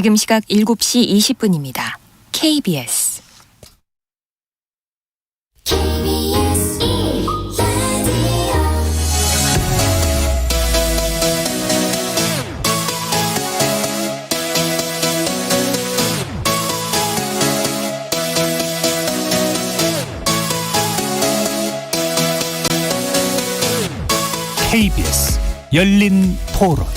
지금 시각 7시 20분입니다. KBS KBS 열린 토론.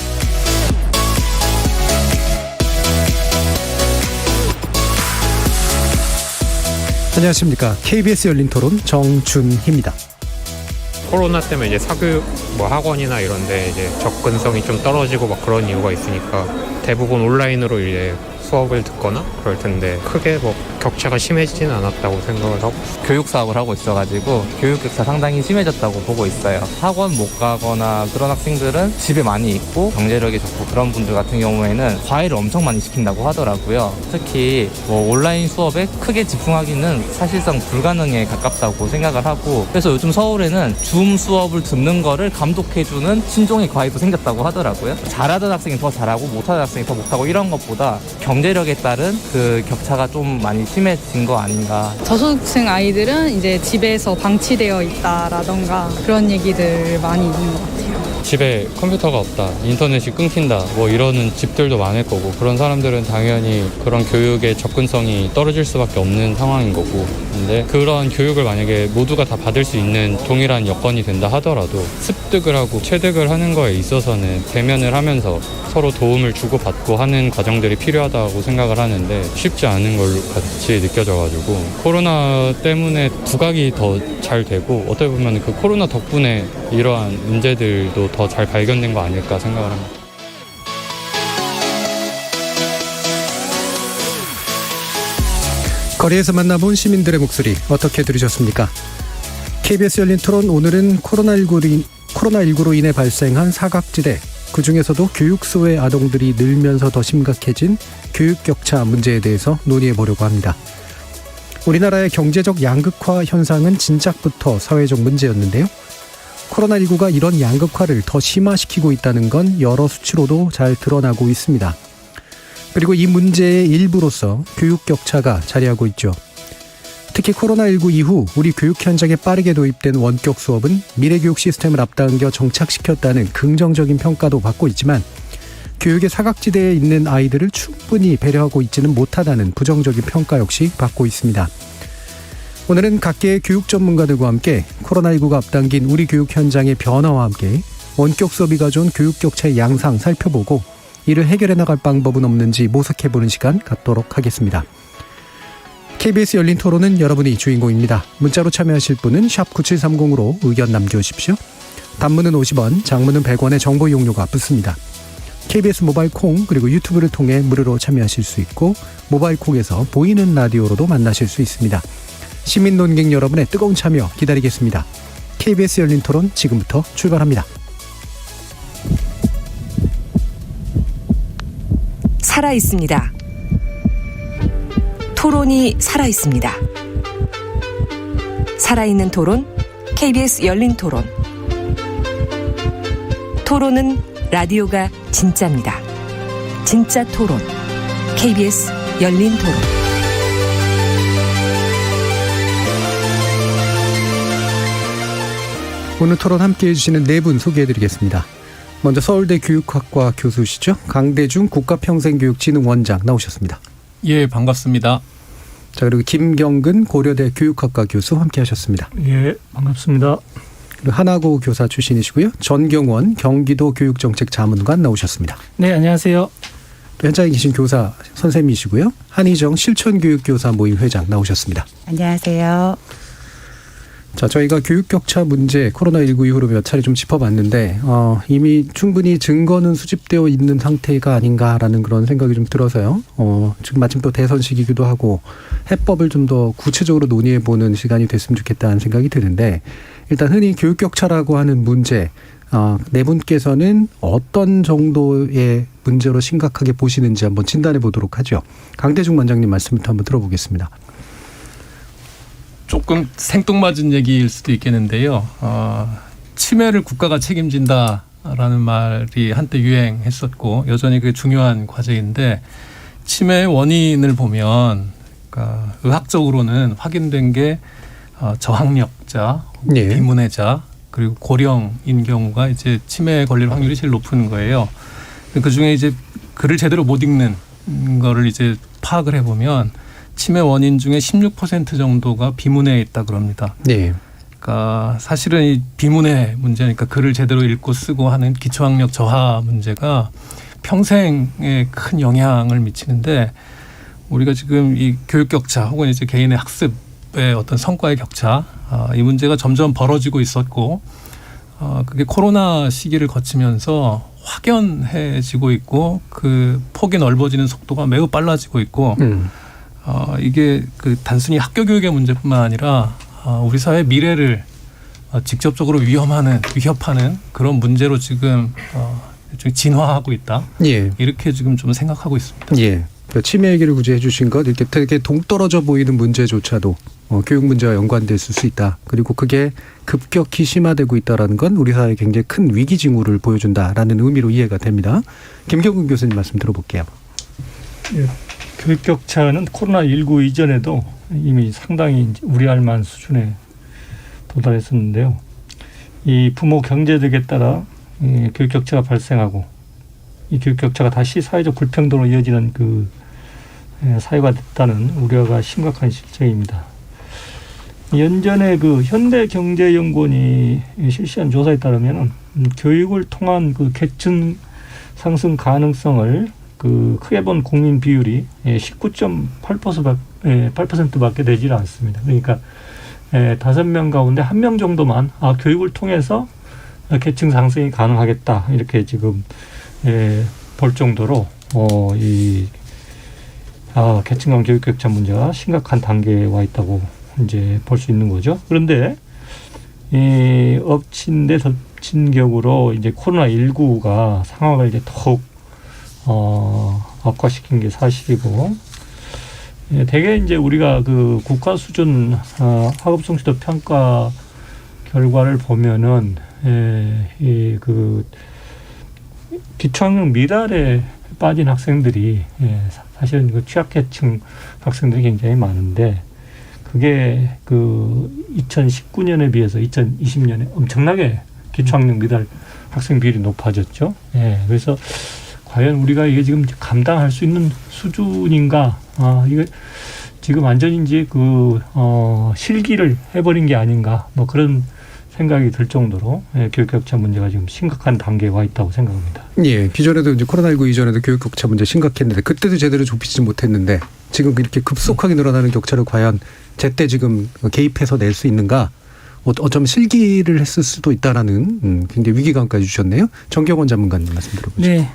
안녕하십니까. KBS 열린 토론 정준희입니다. 코로나 때문에 이제 사교육 학원이나 이런데 이제 접근성이 좀 떨어지고 막 그런 이유가 있으니까 대부분 온라인으로 이제 수업을 듣거나 그럴 텐데 크게 격차가 심해지진 않았다고 생각을 하고 교육 사업을 하고 있어가지고 교육 격차 상당히 심해졌다고 보고 있어요. 학원 못 가거나 그런 학생들은 집에 많이 있고 경제력이 좋고 그런 분들 같은 경우에는 과외를 엄청 많이 시킨다고 하더라고요. 특히 온라인 수업에 크게 집중하기는 사실상 불가능에 가깝다고 생각을 하고, 그래서 요즘 서울에는 줌 수업을 듣는 거를 감독해주는 친종의 과외도 생겼다고 하더라고요. 잘하던 학생이 더 잘하고 못하던 학생이 더 못하고 이런 것보다 경제력에 따른 그 격차가 좀 많이 심해진 거 아닌가. 저소득층 아이들은 이제 집에서 방치되어 있다라던가 그런 얘기들 많이 있는 것 같아요. 집에 컴퓨터가 없다, 인터넷이 끊긴다 이러는 집들도 많을 거고, 그런 사람들은 당연히 그런 교육의 접근성이 떨어질 수밖에 없는 상황인 거고, 근데 그런 교육을 만약에 모두가 다 받을 수 있는 동일한 여건이 된다 하더라도 습득을 하고 체득을 하는 거에 있어서는 대면을 하면서 서로 도움을 주고받고 하는 과정들이 필요하다고 생각을 하는데 쉽지 않은 걸로 같이 느껴져가지고, 코로나 때문에 두각이 더 잘 되고 어떻게 보면 그 코로나 덕분에 이러한 문제들도 더 잘 발견된 거 아닐까 생각을 합니다. 거리에서 만나본 시민들의 목소리 어떻게 들으셨습니까? KBS 열린 토론, 오늘은 코로나19로 인해 발생한 사각지대, 그중에서도 교육소의 아동들이 늘면서 더 심각해진 교육 격차 문제에 대해서 논의해보려고 합니다. 우리나라의 경제적 양극화 현상은 진작부터 사회적 문제였는데요. 코로나19가 이런 양극화를 더 심화시키고 있다는 건 여러 수치로도 잘 드러나고 있습니다. 그리고 이 문제의 일부로서 교육 격차가 자리하고 있죠. 특히 코로나19 이후 우리 교육 현장에 빠르게 도입된 원격 수업은 미래교육 시스템을 앞당겨 정착시켰다는 긍정적인 평가도 받고 있지만, 교육의 사각지대에 있는 아이들을 충분히 배려하고 있지는 못하다는 부정적인 평가 역시 받고 있습니다. 오늘은 각계의 교육 전문가들과 함께 코로나19가 앞당긴 우리 교육 현장의 변화와 함께 원격 수업이 가져온 교육 격차의 양상 살펴보고, 이를 해결해 나갈 방법은 없는지 모색해보는 시간 갖도록 하겠습니다. KBS 열린 토론은 여러분이 주인공입니다. 문자로 참여하실 분은 샵 9730으로 의견 남겨주십시오. 단문은 50원, 장문은 100원의 정보 이용료가 붙습니다. KBS 모바일 콩 그리고 유튜브를 통해 무료로 참여하실 수 있고, 모바일 콩에서 보이는 라디오로도 만나실 수 있습니다. 시민 논객 여러분의 뜨거운 참여 기다리겠습니다. KBS 열린 토론 지금부터 출발합니다. 살아있습니다. 토론이 살아있습니다. 살아있는 토론, KBS 열린 토론. 토론은 라디오가 진짜입니다. 진짜 토론, KBS 열린 토론. 오늘 토론 함께해 주시는 네 분 소개해드리겠습니다. 먼저 서울대 교육학과 교수시죠. 강대중 국가평생교육진흥원장 나오셨습니다. 예, 반갑습니다. 자, 그리고 김경근 고려대 교육학과 교수 함께하셨습니다. 예, 반갑습니다. 그리고 하나고 교사 출신이시고요. 전경원 경기도 교육정책자문관 나오셨습니다. 네, 안녕하세요. 또 현장에 계신 교사 선생님이시고요. 한희정 실천교육교사 모임 회장 나오셨습니다. 안녕하세요. 자, 저희가 교육 격차 문제 코로나19 이후로 몇 차례 좀 짚어봤는데 이미 충분히 증거는 수집되어 있는 상태가 아닌가라는 그런 생각이 좀 들어서요. 지금 마침 또 대선 시기이기도 하고 해법을 좀 더 구체적으로 논의해보는 시간이 됐으면 좋겠다는 생각이 드는데, 일단 흔히 교육 격차라고 하는 문제, 네 분께서는 어떤 정도의 문제로 심각하게 보시는지 한번 진단해 보도록 하죠. 강대중 원장님 말씀부터 한번 들어보겠습니다. 조금 생뚱맞은 얘기일 수도 있겠는데요. 치매를 국가가 책임진다라는 말이 한때 유행했었고 여전히 그게 중요한 과제인데, 치매의 원인을 보면 그러니까 의학적으로는 확인된 게 저항력자, 예. 비문해자 그리고 고령인 경우가 이제 치매에 걸릴 확률이 제일 높은 거예요. 그 중에 이제 글을 제대로 못 읽는 거를 이제 파악을 해보면 치매 원인 중에 16% 정도가 비문해에 있다 그럽니다. 네. 그러니까 사실은 이 비문해 문제니까 글을 제대로 읽고 쓰고 하는 기초학력 저하 문제가 평생에 큰 영향을 미치는데 우리가 지금 이 교육 격차 혹은 이제 개인의 학습의 어떤 성과의 격차 이 문제가 점점 벌어지고 있었고 그게 코로나 시기를 거치면서 확연해지고 있고 그 폭이 넓어지는 속도가 매우 빨라지고 있고 이게 그 단순히 학교 교육의 문제뿐만 아니라 우리 사회 미래를 직접적으로 위협하는 그런 문제로 지금 진화하고 있다. 예. 이렇게 지금 좀 생각하고 있습니다. 예. 그러니까 치매 얘기를 굳이 해주신 것 이렇게 되게 동떨어져 보이는 문제조차도 교육 문제와 연관될 수 있다. 그리고 그게 급격히 심화되고 있다는 건 우리 사회에 굉장히 큰 위기 징후를 보여준다라는 의미로 이해가 됩니다. 김경근 교수님 말씀 들어볼게요. 예, 교육 격차는 코로나19 이전에도 이미 상당히 우려할 만한 수준에 도달했었는데요. 이 부모 경제력에 따라 교육 격차가 발생하고 이 교육 격차가 다시 사회적 불평등으로 이어지는 그 사회가 됐다는 우려가 심각한 실정입니다. 연전에 그 현대경제연구원이 실시한 조사에 따르면 교육을 통한 그 계층 상승 가능성을 그 크게 본 국민 비율이 19.8%밖에 되질 않습니다. 그러니까 5명 가운데 1명 정도만 교육을 통해서 계층 상승이 가능하겠다 이렇게 지금 볼 정도로 이 계층 간 교육 격차 문제가 심각한 단계에 와 있다고 이제 볼 수 있는 거죠. 그런데 이 엎친 데 덮친 격으로 이제 코로나19가 상황을 이제 더욱 악화시킨 게 사실이고, 대개 이제 우리가 그 국가 수준 학업 성취도 평가 결과를 보면은 이 그 기초학력 미달에 빠진 학생들이 사실은 그 취약계층 학생들이 굉장히 많은데, 그게 그 2019년에 비해서 2020년에 엄청나게 기초학력 미달 학생 비율이 높아졌죠. 그래서 과연 우리가 이게 지금 감당할 수 있는 수준인가? 이게 지금 완전히 이제 그 실기를 해버린 게 아닌가? 뭐 그런 생각이 들 정도로 교육 격차 문제가 지금 심각한 단계에 와 있다고 생각합니다. 예, 기존에도 이제 코로나19 이전에도 교육 격차 문제 심각했는데 그때도 제대로 좁히지 못했는데 지금 이렇게 급속하게 늘어나는 격차를 과연 제때 지금 개입해서 낼 수 있는가? 어쩌면 실기를 했을 수도 있다라는 굉장히 위기감까지 주셨네요. 정경원 전문가님 말씀 들어보죠. 네,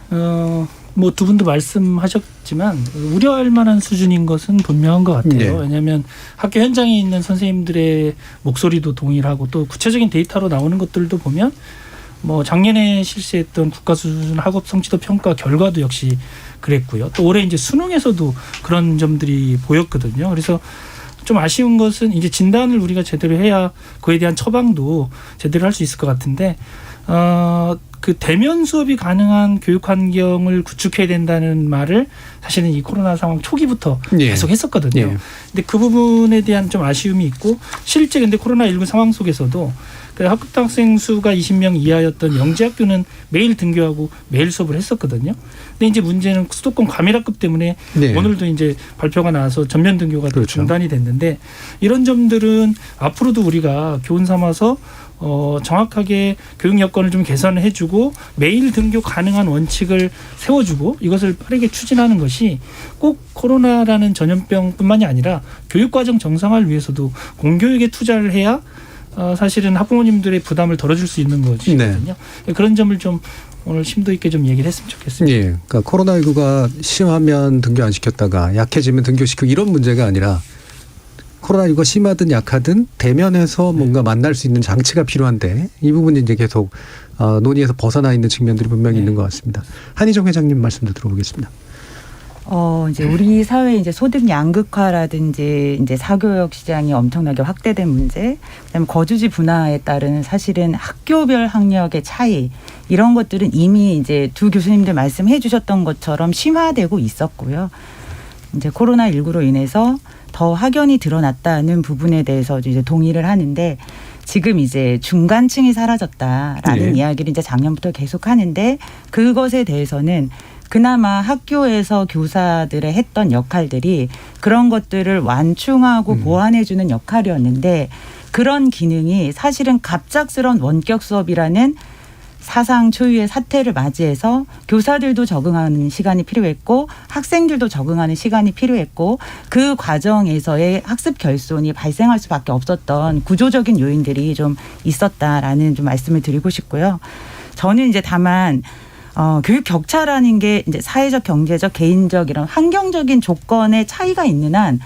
뭐 두 분도 말씀하셨지만 우려할 만한 수준인 것은 분명한 것 같아요. 네. 왜냐하면 학교 현장에 있는 선생님들의 목소리도 동일하고 또 구체적인 데이터로 나오는 것들도 보면 뭐 작년에 실시했던 국가 수준 학업 성취도 평가 결과도 역시 그랬고요. 또 올해 이제 수능에서도 그런 점들이 보였거든요. 그래서 좀 아쉬운 것은 이제 진단을 우리가 제대로 해야 그에 대한 처방도 제대로 할 수 있을 것 같은데, 그 대면 수업이 가능한 교육 환경을 구축해야 된다는 말을 사실은 이 코로나 상황 초기부터 계속 했었거든요. 근데 그 부분에 대한 좀 아쉬움이 있고, 실제 근데 코로나19 상황 속에서도 합격당 학생 수가 20명 이하였던 영재학교는 매일 등교하고 매일 수업을 했었거든요. 근데 이제 문제는 수도권 과밀학급 때문에 오늘도 이제 발표가 나와서 전면 등교가 중단이 됐는데, 이런 점들은 앞으로도 우리가 교훈 삼아서 정확하게 교육 여건을 좀 개선을 해주고 매일 등교 가능한 원칙을 세워주고 이것을 빠르게 추진하는 것이 꼭 코로나라는 전염병뿐만이 아니라 교육과정 정상화를 위해서도 공교육에 투자를 해야 사실은 학부모님들의 부담을 덜어줄 수 있는 것이거든요. 그런 점을 좀 오늘 심도 있게 좀 얘기를 했으면 좋겠습니다. 예, 그러니까 코로나19가 심하면 등교 안 시켰다가 약해지면 등교시키고 이런 문제가 아니라 코로나19가 심하든 약하든 대면에서 뭔가 만날 수 있는 장치가 필요한데 이 부분이 이제 계속 논의에서 벗어나 있는 측면들이 분명히 있는 것 같습니다. 한희정 회장님 말씀도 들어보겠습니다. 이제 우리 사회 이제 소득 양극화라든지 이제 사교육 시장이 엄청나게 확대된 문제, 그다음에 거주지 분화에 따른 사실은 학교별 학력의 차이, 이런 것들은 이미 이제 두 교수님들 말씀해 주셨던 것처럼 심화되고 있었고요. 이제 코로나19로 인해서 더 확연히 드러났다는 부분에 대해서 이제 동의를 하는데 지금 이제 중간층이 사라졌다라는 이야기를 이제 작년부터 계속 하는데 그것에 대해서는 그나마 학교에서 교사들의 했던 역할들이 그런 것들을 완충하고 보완해주는 역할이었는데 그런 기능이 사실은 갑작스러운 원격 수업이라는 사상 초유의 사태를 맞이해서 교사들도 적응하는 시간이 필요했고 학생들도 적응하는 시간이 필요했고 그 과정에서의 학습 결손이 발생할 수밖에 없었던 구조적인 요인들이 좀 있었다라는 좀 말씀을 드리고 싶고요. 저는 이제 다만 교육 격차라는 게 이제 사회적, 경제적, 개인적 이런 환경적인 조건의 차이가 있는 한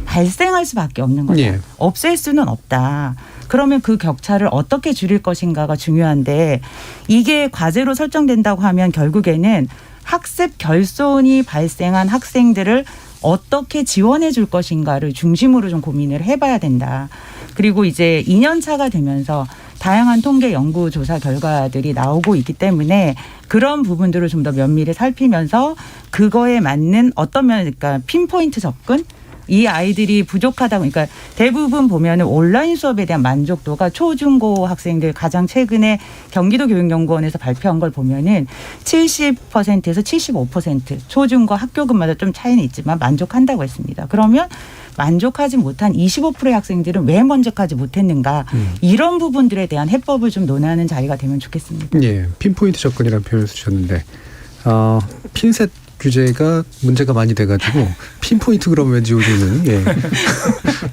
발생할 수밖에 없는 거죠. 예. 없앨 수는 없다. 그러면 그 격차를 어떻게 줄일 것인가가 중요한데 이게 과제로 설정된다고 하면 결국에는 학습 결손이 발생한 학생들을 어떻게 지원해 줄 것인가를 중심으로 좀 고민을 해봐야 된다. 그리고 이제 2년 차가 되면서 다양한 통계 연구 조사 결과들이 나오고 있기 때문에 그런 부분들을 좀 더 면밀히 살피면서 그거에 맞는 어떤 면 그러니까 핀포인트 접근 이 아이들이 부족하다 보니까 대부분 보면은 온라인 수업에 대한 만족도가 초중고 학생들 가장 최근에 경기도 교육연구원에서 발표한 걸 보면은 70%에서 75% 초중고 학교군마다 좀 차이는 있지만 만족한다고 했습니다. 그러면 만족하지 못한 25%의 학생들은 왜 만족하지 못했는가 이런 부분들에 대한 해법을 좀 논하는 자리가 되면 좋겠습니다. 예, 핀포인트 접근이라는 표현을 쓰셨는데 핀셋 규제가 문제가 많이 돼가지고 핀포인트 그러면 왠지 우리는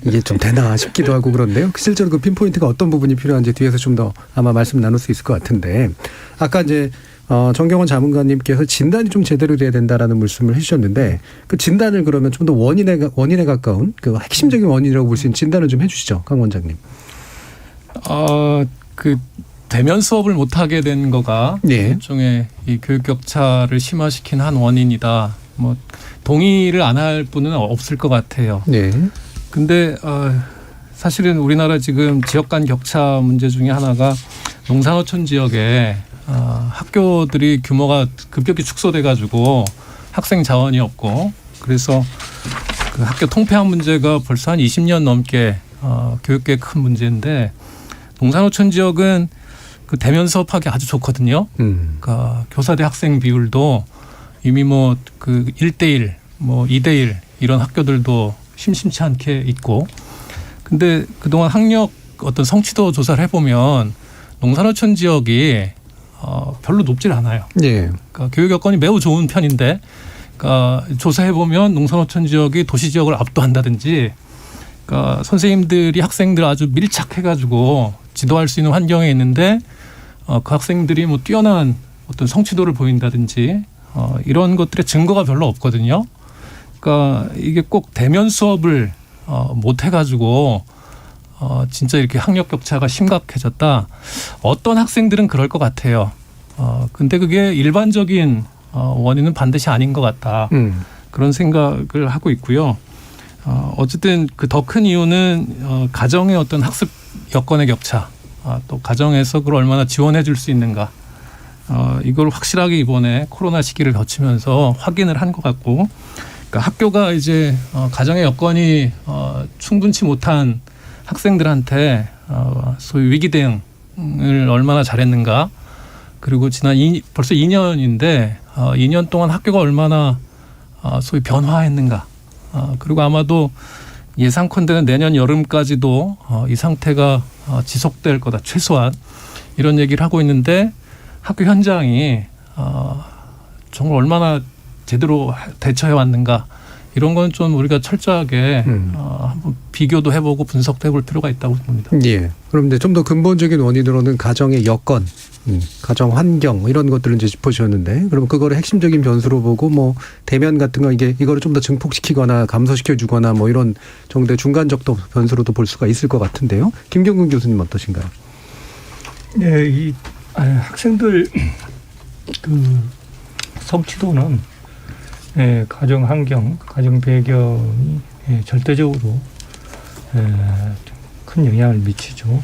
이게 좀 되나 싶기도 하고 그런데요. 실제로 그 핀포인트가 어떤 부분이 필요한지 뒤에서 좀 더 아마 말씀 나눌 수 있을 것 같은데 아까 이제 정경원 자문관님께서 진단이 좀 제대로 돼야 된다라는 말씀을 해주셨는데 그 진단을 그러면 좀 더 원인에 가까운 그 핵심적인 원인이라고 볼 수 있는 진단을 좀 해주시죠, 강 원장님. 그 대면 수업을 못하게 된 거가 일종의 이 교육 격차를 심화시킨 한 원인이다. 뭐 동의를 안 할 분은 없을 것 같아요. 근데 사실은 우리나라 지금 지역 간 격차 문제 중에 하나가 농산어촌 지역에 학교들이 규모가 급격히 축소돼 가지고 학생 자원이 없고 그래서 그 학교 통폐합 문제가 벌써 한 20년 넘게 교육계의 큰 문제인데 농산어촌 지역은 그 대면 수업하기 아주 좋거든요. 그러니까 교사 대 학생 비율도 이미 뭐 그 1대1, 뭐 2대1 이런 학교들도 심심치 않게 있고. 근데 그동안 학력 어떤 성취도 조사를 해보면 농산어촌 지역이 별로 높질 않아요. 그러니까 교육 여건이 매우 좋은 편인데, 그러니까 조사해보면 농산어촌 지역이 도시 지역을 압도한다든지, 그러니까 선생님들이 학생들 아주 밀착해가지고 지도할 수 있는 환경에 있는데 그 학생들이 뭐 뛰어난 어떤 성취도를 보인다든지 이런 것들의 증거가 별로 없거든요. 그러니까 이게 꼭 대면 수업을 못 해가지고 진짜 이렇게 학력 격차가 심각해졌다. 어떤 학생들은 그럴 것 같아요. 근데 그게 일반적인 원인은 반드시 아닌 것 같다. 그런 생각을 하고 있고요. 어쨌든 그 더 큰 이유는 가정의 어떤 학습 여건의 격차, 또 가정에서 그걸 얼마나 지원해 줄 수 있는가, 이걸 확실하게 이번에 코로나 시기를 거치면서 확인을 한 것 같고, 그러니까 학교가 이제 가정의 여건이 충분치 못한 학생들한테 소위 위기 대응을 얼마나 잘했는가, 그리고 지난 벌써 2년인데 2년 동안 학교가 얼마나 소위 변화했는가, 그리고 아마도 예상컨대는 내년 여름까지도 이 상태가 지속될 거다, 최소한 이런 얘기를 하고 있는데 학교 현장이 정말 얼마나 제대로 대처해 왔는가, 이런 건 좀 우리가 철저하게 한번 비교도 해보고 분석도 해볼 필요가 있다고 봅니다. 예. 그럼 이제 좀 더 근본적인 원인으로는 가정의 여건, 가정 환경 이런 것들을 이제 짚어주셨는데, 그럼 그거를 핵심적인 변수로 보고 뭐 대면 같은 거 이거를 좀 더 증폭시키거나 감소시켜주거나 뭐 이런 정도의 중간적 변수로도 볼 수가 있을 것 같은데요. 김경근 교수님 어떠신가요? 네, 이 학생들 그 성취도는 가정 환경, 가정 배경이 절대적으로 큰 영향을 미치죠.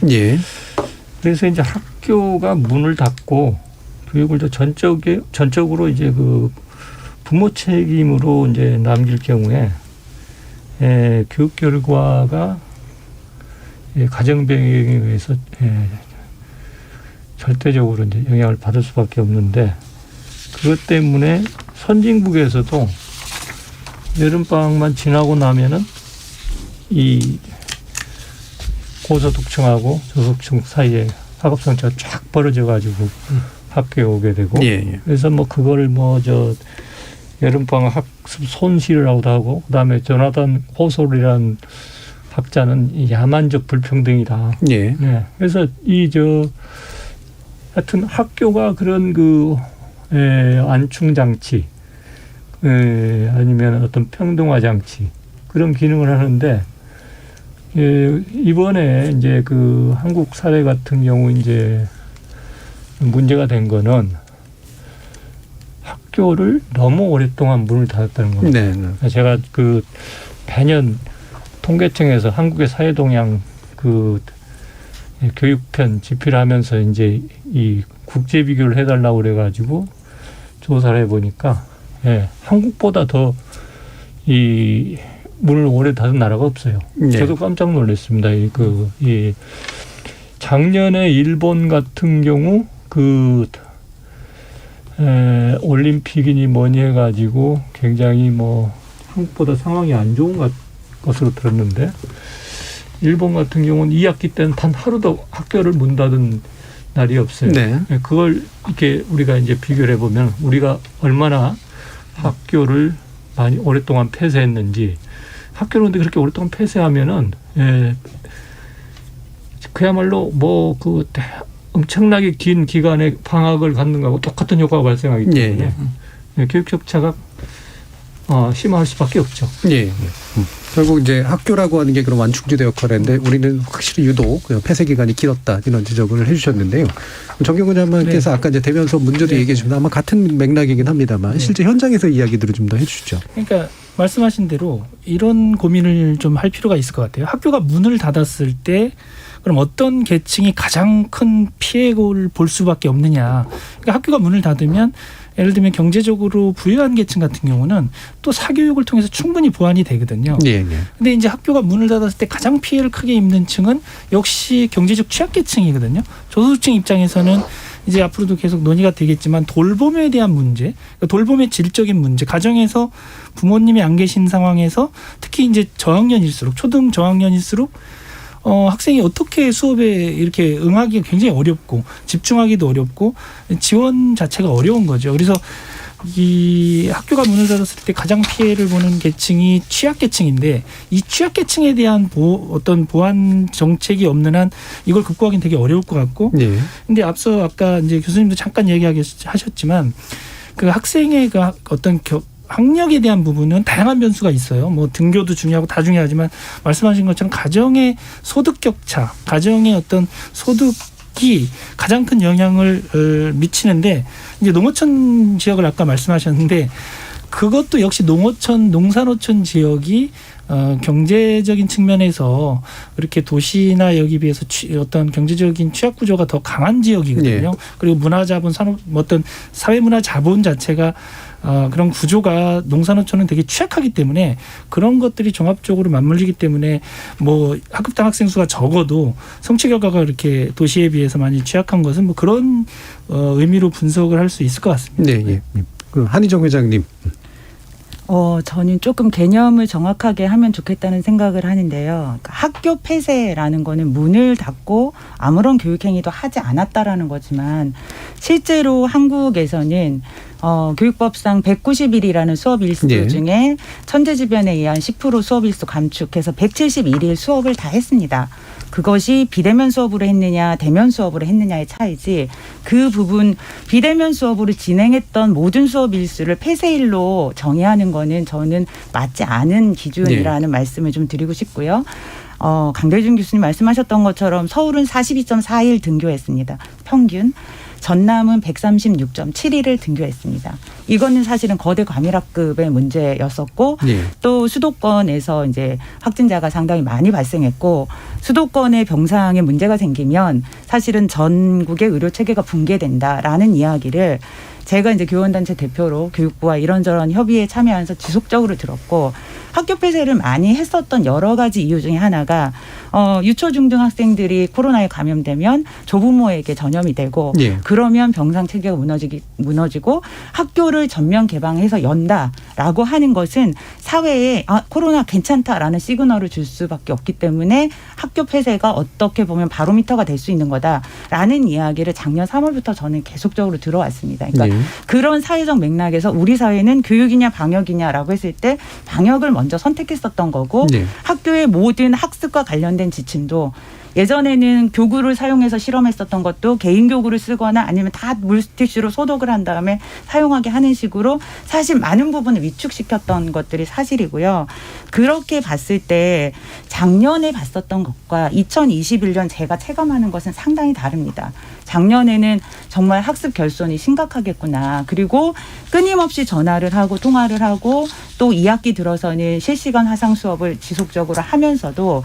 그래서 이제 학교가 문을 닫고 교육을 전적으로 이제 그 부모 책임으로 이제 남길 경우에 교육 결과가 가정 배경에 의해서 절대적으로 이제 영향을 받을 수밖에 없는데 그것 때문에 선진국에서도 여름방학만 지나고 나면은 이 고소득층하고 저소득층 사이에 학업 성취가 쫙 벌어져 가지고 학교에 오게 되고 그래서 뭐 그거를 뭐 저 여름방학 학습 손실이라고도 하고 그다음에 조나단 호솔이라는 학자는 이 야만적 불평등이다. 그래서 이 저 하여튼 학교가 그런 그 안충 장치 아니면 어떤 평등화 장치 그런 기능을 하는데 이번에 이제 그 한국 사례 같은 경우 이제 문제가 된 거는 학교를 너무 오랫동안 문을 닫았다는 겁니다. 제가 그 매년 통계청에서 한국의 사회 동향 그 교육편 집필을 하면서 이제 이 국제 비교를 해달라고 그래가지고 조사를 해보니까 한국보다 더 이 문을 오래 닫은 나라가 없어요. 저도 깜짝 놀랐습니다. 이 작년에 일본 같은 경우 그 올림픽이니 뭐니 해가지고 굉장히 뭐 한국보다 상황이 안 좋은 것으로 들었는데 일본 같은 경우는 2학기 때는 단 하루도 학교를 문 닫은 날이 없어요. 그걸 이렇게 우리가 이제 비교를 해보면 우리가 얼마나 학교를 많이 오랫동안 폐쇄했는지 학교를 근데 그렇게 오랫동안 폐쇄하면은 그야말로 뭐 그 엄청나게 긴 기간의 방학을 갖는 거하고 똑같은 효과가 발생하기 때문에 교육 격차가 심화할 수밖에 없죠. 결국 이제 학교라고 하는 게 그런 완충지대 역할을 했는데 우리는 확실히 유독 폐쇄 기간이 길었다 이런 지적을 해주셨는데요. 정경훈 장관께서 아까 이제 대면 수업 문제도 얘기해 주셨는데 아마 같은 맥락이긴 합니다만 실제 현장에서 이야기들을 좀 더 해주시죠. 그러니까 말씀하신 대로 이런 고민을 좀 할 필요가 있을 것 같아요. 학교가 문을 닫았을 때 그럼 어떤 계층이 가장 큰 피해를 볼 수밖에 없느냐. 그러니까 학교가 문을 닫으면 예를 들면 경제적으로 부유한 계층 같은 경우는 또 사교육을 통해서 충분히 보완이 되거든요. 근데 이제 학교가 문을 닫았을 때 가장 피해를 크게 입는 층은 역시 경제적 취약계층이거든요. 저소득층 입장에서는 이제 앞으로도 계속 논의가 되겠지만 돌봄에 대한 문제, 돌봄의 질적인 문제, 가정에서 부모님이 안 계신 상황에서 특히 이제 저학년일수록 초등 저학년일수록 학생이 어떻게 수업에 이렇게 응하기가 굉장히 어렵고 집중하기도 어렵고 지원 자체가 어려운 거죠. 그래서 이 학교가 문을 닫았을 때 가장 피해를 보는 계층이 취약계층인데 이 취약계층에 대한 어떤 보완 정책이 없는 한 이걸 극복하기는 되게 어려울 것 같고 근데 앞서 아까 이제 교수님도 잠깐 얘기하셨지만 그 학생의 그 어떤 학력에 대한 부분은 다양한 변수가 있어요. 뭐 등교도 중요하고 다 중요하지만 말씀하신 것처럼 가정의 소득 격차, 가정의 어떤 소득이 가장 큰 영향을 미치는데 이제 농어촌 지역을 아까 말씀하셨는데 그것도 역시 농산어촌 지역이 경제적인 측면에서 이렇게 도시나 여기 비해서 어떤 경제적인 취약 구조가 더 강한 지역이거든요. 그리고 문화자본 산업 어떤 사회문화 자본 자체가 그런 구조가 농산어촌은 되게 취약하기 때문에 그런 것들이 종합적으로 맞물리기 때문에 뭐 학급당 학생 수가 적어도 성취 결과가 이렇게 도시에 비해서 많이 취약한 것은 뭐 그런 의미로 분석을 할 수 있을 것 같습니다. 그럼 한희정 회장님. 저는 조금 개념을 정확하게 하면 좋겠다는 생각을 하는데요. 그러니까 학교 폐쇄라는 거는 문을 닫고 아무런 교육행위도 하지 않았다라는 거지만 실제로 한국에서는 교육법상 190일이라는 수업 일수 중에 천재지변에 의한 10% 수업 일수 감축해서 171일 수업을 다 했습니다. 그것이 비대면 수업으로 했느냐 대면 수업으로 했느냐의 차이지 그 부분 비대면 수업으로 진행했던 모든 수업 일수를 폐쇄일로 정의하는 거는 저는 맞지 않은 기준이라는 말씀을 좀 드리고 싶고요. 강대중 교수님 말씀하셨던 것처럼 서울은 42.4일 등교했습니다. 평균. 전남은 136.7일을 등교했습니다. 이거는 사실은 거대 과밀학급의 문제였었고 또 수도권에서 이제 확진자가 상당히 많이 발생했고 수도권의 병상에 문제가 생기면 사실은 전국의 의료 체계가 붕괴된다라는 이야기를 제가 이제 교원단체 대표로 교육부와 이런저런 협의에 참여하면서 지속적으로 들었고 학교 폐쇄를 많이 했었던 여러 가지 이유 중에 하나가 유초 중등 학생들이 코로나에 감염되면 조부모에게 전염이 되고 예. 그러면 병상 체계가 무너지고 학교를 전면 개방해서 연다라고 하는 것은 사회에 코로나 괜찮다라는 시그널을 줄 수밖에 없기 때문에 학교 폐쇄가 어떻게 보면 바로미터가 될 수 있는 거다라는 이야기를 작년 3월부터 저는 계속적으로 들어왔습니다. 그러니까 예. 그런 사회적 맥락에서 우리 사회는 교육이냐 방역이냐라고 했을 때 방역을 먼저 선택했었던 거고 예. 학교의 모든 학습과 관련된 지침도 예전에는 교구를 사용해서 실험했었던 것도 개인 교구를 쓰거나 아니면 다 물티슈로 소독을 한 다음에 사용하게 하는 식으로 사실 많은 부분을 위축시켰던 것들이 사실이고요. 그렇게 봤을 때 작년에 봤었던 것과 2021년 제가 체감하는 것은 상당히 다릅니다. 작년에는 정말 학습 결손이 심각하겠구나. 그리고 끊임없이 전화를 하고 통화를 하고 또 2학기 들어서는 실시간 화상 수업을 지속적으로 하면서도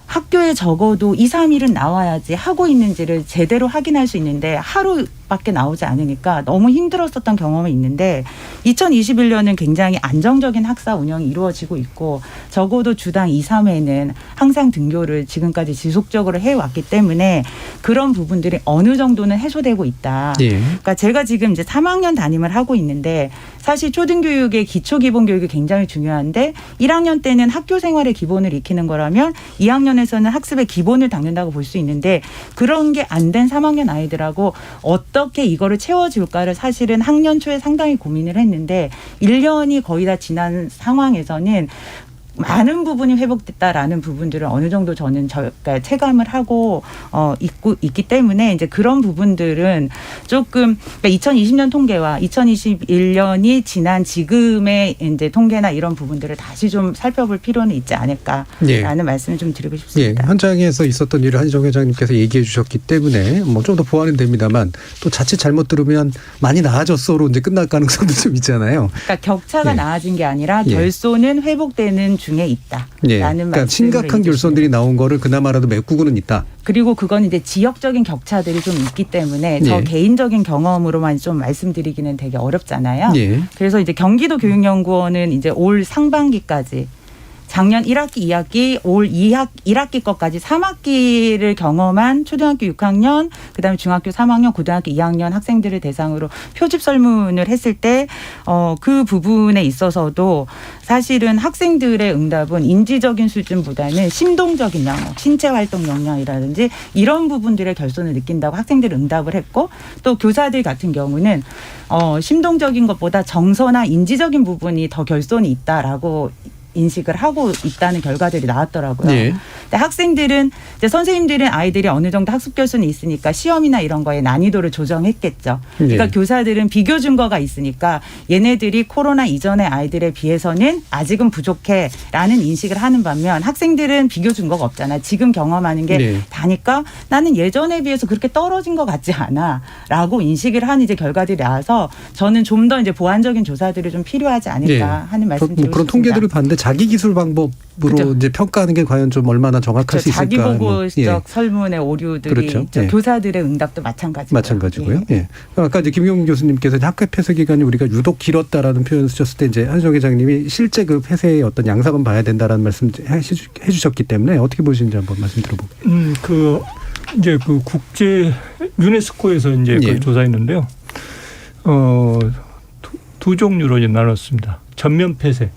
학교에 적어도 2, 3일은 나와야지 하고 있는지를 제대로 확인할 수 있는데 하루밖에 나오지 않으니까 너무 힘들었었던 경험이 있는데 2021년은 굉장히 안정적인 학사 운영이 이루어지고 있고 적어도 주당 2, 3회는 항상 등교를 지금까지 지속적으로 해왔기 때문에 그런 부분들이 어느 정도는 해소되고 있다. 예. 그러니까 제가 지금 이제 3학년 담임을 하고 있는데 사실 초등교육의 기초 기본 교육이 굉장히 중요한데 1학년 때는 학교 생활의 기본을 익히는 거라면 2학년에서는 학습의 기본을 닦는다고 볼 수 있는데 그런 게 안 된 3학년 아이들하고 어떻게 이거를 채워줄까를 사실은 학년 초에 상당히 고민을 했는데 1년이 거의 다 지난 상황에서는 많은 부분이 회복됐다라는 부분들을 어느 정도 저는 그러니까 체감을 하고 있기 때문에 이제 그런 부분들은 조금 그러니까 2020년 통계와 2021년이 지난 지금의 이제 통계나 이런 부분들을 다시 좀 살펴볼 필요는 있지 않을까라는 말씀을 좀 드리고 싶습니다. 예. 현장에서 있었던 일을 한희정 회장님께서 얘기해 주셨기 때문에 뭐 좀 더 보완은 됩니다만 또 자칫 잘못 들으면 많이 나아졌어로 이제 끝날 가능성도 좀 있잖아요. 그러니까 격차가 예. 나아진 게 아니라 예. 결손은 회복되는 중에 있다라는 예. 그러니까 심각한 결손들이 나온 거를 그나마라도 메꾸고는 있다. 그리고 그건 이제 지역적인 격차들이 좀 있기 때문에 저 예. 개인적인 경험으로만 좀 말씀드리기는 되게 어렵잖아요. 예. 그래서 이제 경기도 교육연구원은 이제 올 상반기까지 작년 1학기, 2학기, 올 1학기 것까지 3학기를 경험한 초등학교 6학년, 그다음에 중학교 3학년, 고등학교 2학년 학생들을 대상으로 표집 설문을 했을 때 그 부분에 있어서도 사실은 학생들의 응답은 인지적인 수준보다는 심동적인 영역, 신체 활동 역량이라든지 이런 부분들의 결손을 느낀다고 학생들이 응답을 했고 또 교사들 같은 경우는 심동적인 것보다 정서나 인지적인 부분이 더 결손이 있다라고 인식을 하고 있다는 결과들이 나왔더라고요. 네. 근데 학생들은 이제 선생님들은 아이들이 어느 정도 학습 결손이 있으니까 시험이나 이런 거에 난이도를 조정했겠죠. 그러니까 네. 교사들은 비교 증거가 있으니까 얘네들이 코로나 이전의 아이들에 비해서는 아직은 부족해라는 인식을 하는 반면 학생들은 비교 증거가 없잖아. 지금 경험하는 게 네. 다니까 나는 예전에 비해서 그렇게 떨어진 것 같지 않아라고 인식을 한 이제 결과들이 나와서 저는 좀 더 이제 보완적인 조사들이 좀 필요하지 않을까 하는 말씀드리고 뭐 그런 싶습니다. 통계들을 봤는데 자기 기술 방법으로 그렇죠. 이제 평가하는 게 과연 좀 얼마나 정확할 수 있을까? 자기보고적 설문의 오류들이 그렇죠. 예. 교사들의 응답도 마찬가지고요. 마찬가지고요. 예. 아까 이제 김용민 교수님께서 학교 폐쇄 기간이 우리가 유독 길었다라는 표현을 쓰셨을 때 이제 한희정 회장님이 실제 그 폐쇄의 어떤 양상은 봐야 된다라는 말씀 해주셨기 때문에 어떻게 보시는지 한번 말씀 들어볼게요. 이제 그 국제 유네스코에서 이제 예. 그 조사했는데요. 두 종류로 이제 나눴습니다. 전면 폐쇄.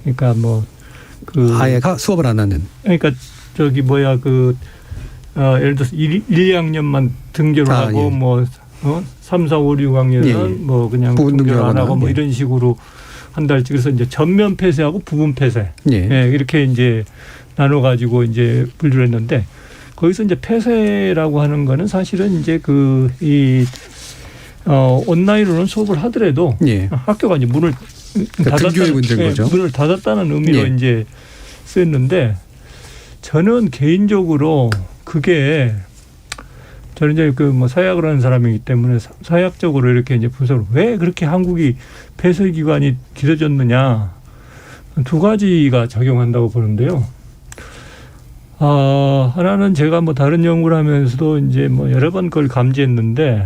그러니까 아예 수업을 안 하는. 그러니까 예를 들어서 1, 2학년만 등교를 하고 예. 3, 4, 5, 6학년은 예. 그냥 등교를 안 하고 예. 이런 식으로 한다 할지 그래서 이제 전면 폐쇄하고 부분 폐쇄. 예. 예, 이렇게 이제 나눠 가지고 이제 분류를 했는데 거기서 이제 폐쇄라고 하는 거는 사실은 이제 온라인으로는 수업을 하더라도 예. 학교가 이제 문을 등교의 문제인 거죠. 문을 닫았다는 의미로 예. 이제 쓰였는데 저는 개인적으로 그게 저는 이제 사회학을 하는 사람이기 때문에 사회학적으로 이렇게 이제 분석을 왜 그렇게 한국이 폐쇄 기간이 길어졌느냐 두 가지가 작용한다고 보는데요. 하나는 제가 다른 연구를 하면서도 이제 여러 번 그걸 감지했는데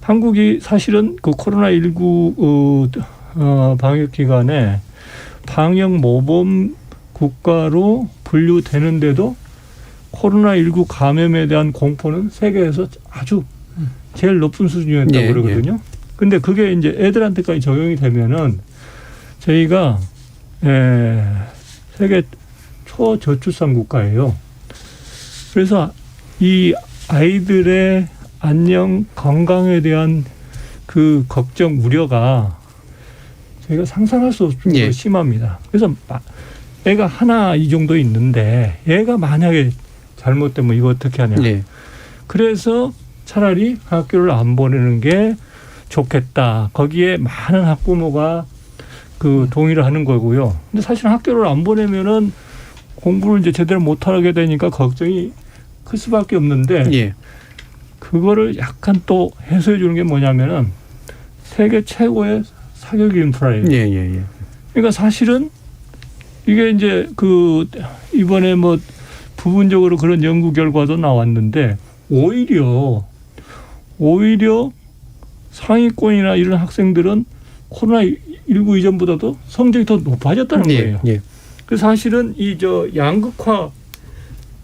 한국이 사실은 그 코로나19 방역 기간에 방역 모범 국가로 분류되는데도 코로나19 감염에 대한 공포는 세계에서 아주 제일 높은 수준이었다고 그러거든요. 근데 그게 이제 애들한테까지 적용이 되면은 저희가 세계 초저출산 국가예요. 그래서 이 아이들의 안녕 건강에 대한 그 걱정 우려가 저희가 상상할 수 없을 심합니다. 그래서 애가 하나 이 정도 있는데 얘가 만약에 잘못되면 이거 어떻게 하냐. 그래서 차라리 학교를 안 보내는 게 좋겠다. 거기에 많은 학부모가 그 동의를 하는 거고요. 근데 사실 학교를 안 보내면은 공부를 이제 제대로 못 하게 되니까 걱정이 클 수밖에 없는데 그거를 약간 또 해소해 주는 게 뭐냐면은 세계 최고의 사교육 인프라예요. 그러니까 사실은 이게 이제 그 이번에 뭐 부분적으로 그런 연구 결과도 나왔는데 오히려 상위권이나 이런 학생들은 코로나19 이전보다도 성적이 더 높아졌다는 거예요. 그래서 사실은 이 양극화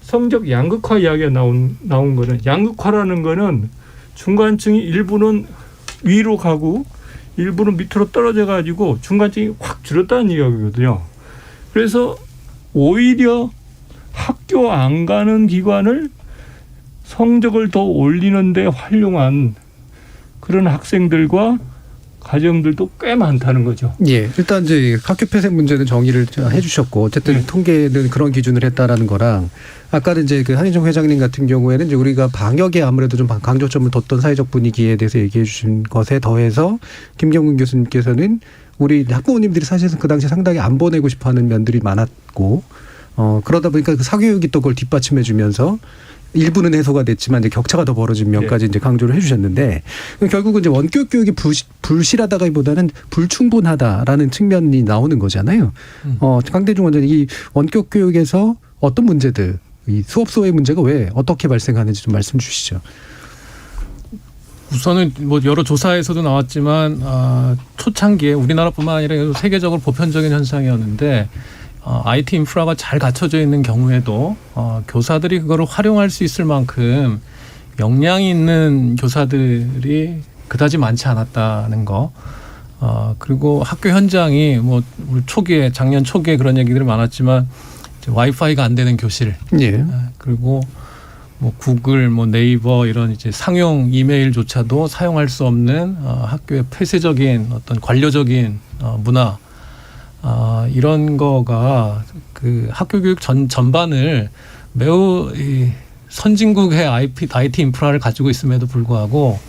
성적 양극화 이야기가 나온 거는 양극화라는 거는 중간층이 일부는 위로 가고 일부는 밑으로 떨어져 가지고 중간층이 확 줄었다는 이야기거든요. 그래서 오히려 학교 안 가는 기관을 성적을 더 올리는 데 활용한 그런 학생들과 가정들도 꽤 많다는 거죠. 일단 이제 학교 폐쇄 문제는 정의를 해주셨고 어쨌든 통계는 그런 기준을 했다라는 거랑 아까는 이제 그 한인종 회장님 같은 경우에는 이제 우리가 방역에 아무래도 좀 강조점을 뒀던 사회적 분위기에 대해서 얘기해 주신 것에 더해서 김경근 교수님께서는 우리 학부모님들이 사실은 그 당시 상당히 안 보내고 싶어하는 면들이 많았고 그러다 보니까 그 사교육이 또 그걸 뒷받침해 주면서 일부는 해소가 됐지만 이제 격차가 더 벌어진 면까지 이제 강조를 해주셨는데 결국은 이제 원격 교육이 불실하다기보다는 불충분하다라는 측면이 나오는 거잖아요. 강대중 원장님 이 원격 교육에서 어떤 문제들, 이 수업 소외 문제가 왜 어떻게 발생하는지 좀 말씀 주시죠. 우선은 뭐 여러 조사에서도 나왔지만 초창기에 우리나라뿐만 아니라 세계적으로 보편적인 현상이었는데. IT 인프라가 잘 갖춰져 있는 경우에도 교사들이 그거를 활용할 수 있을 만큼 역량이 있는 교사들이 그다지 많지 않았다는 거. 그리고 학교 현장이 뭐 우리 작년 초기에 그런 얘기들이 많았지만 와이파이가 안 되는 교실. 그리고 뭐 구글, 뭐 네이버 이런 이제 상용 이메일조차도 사용할 수 없는 학교의 폐쇄적인 어떤 관료적인 문화. 이런 거가 그 학교 교육 전반을 매우 선진국의 IT 인프라를 가지고 있음에도 불구하고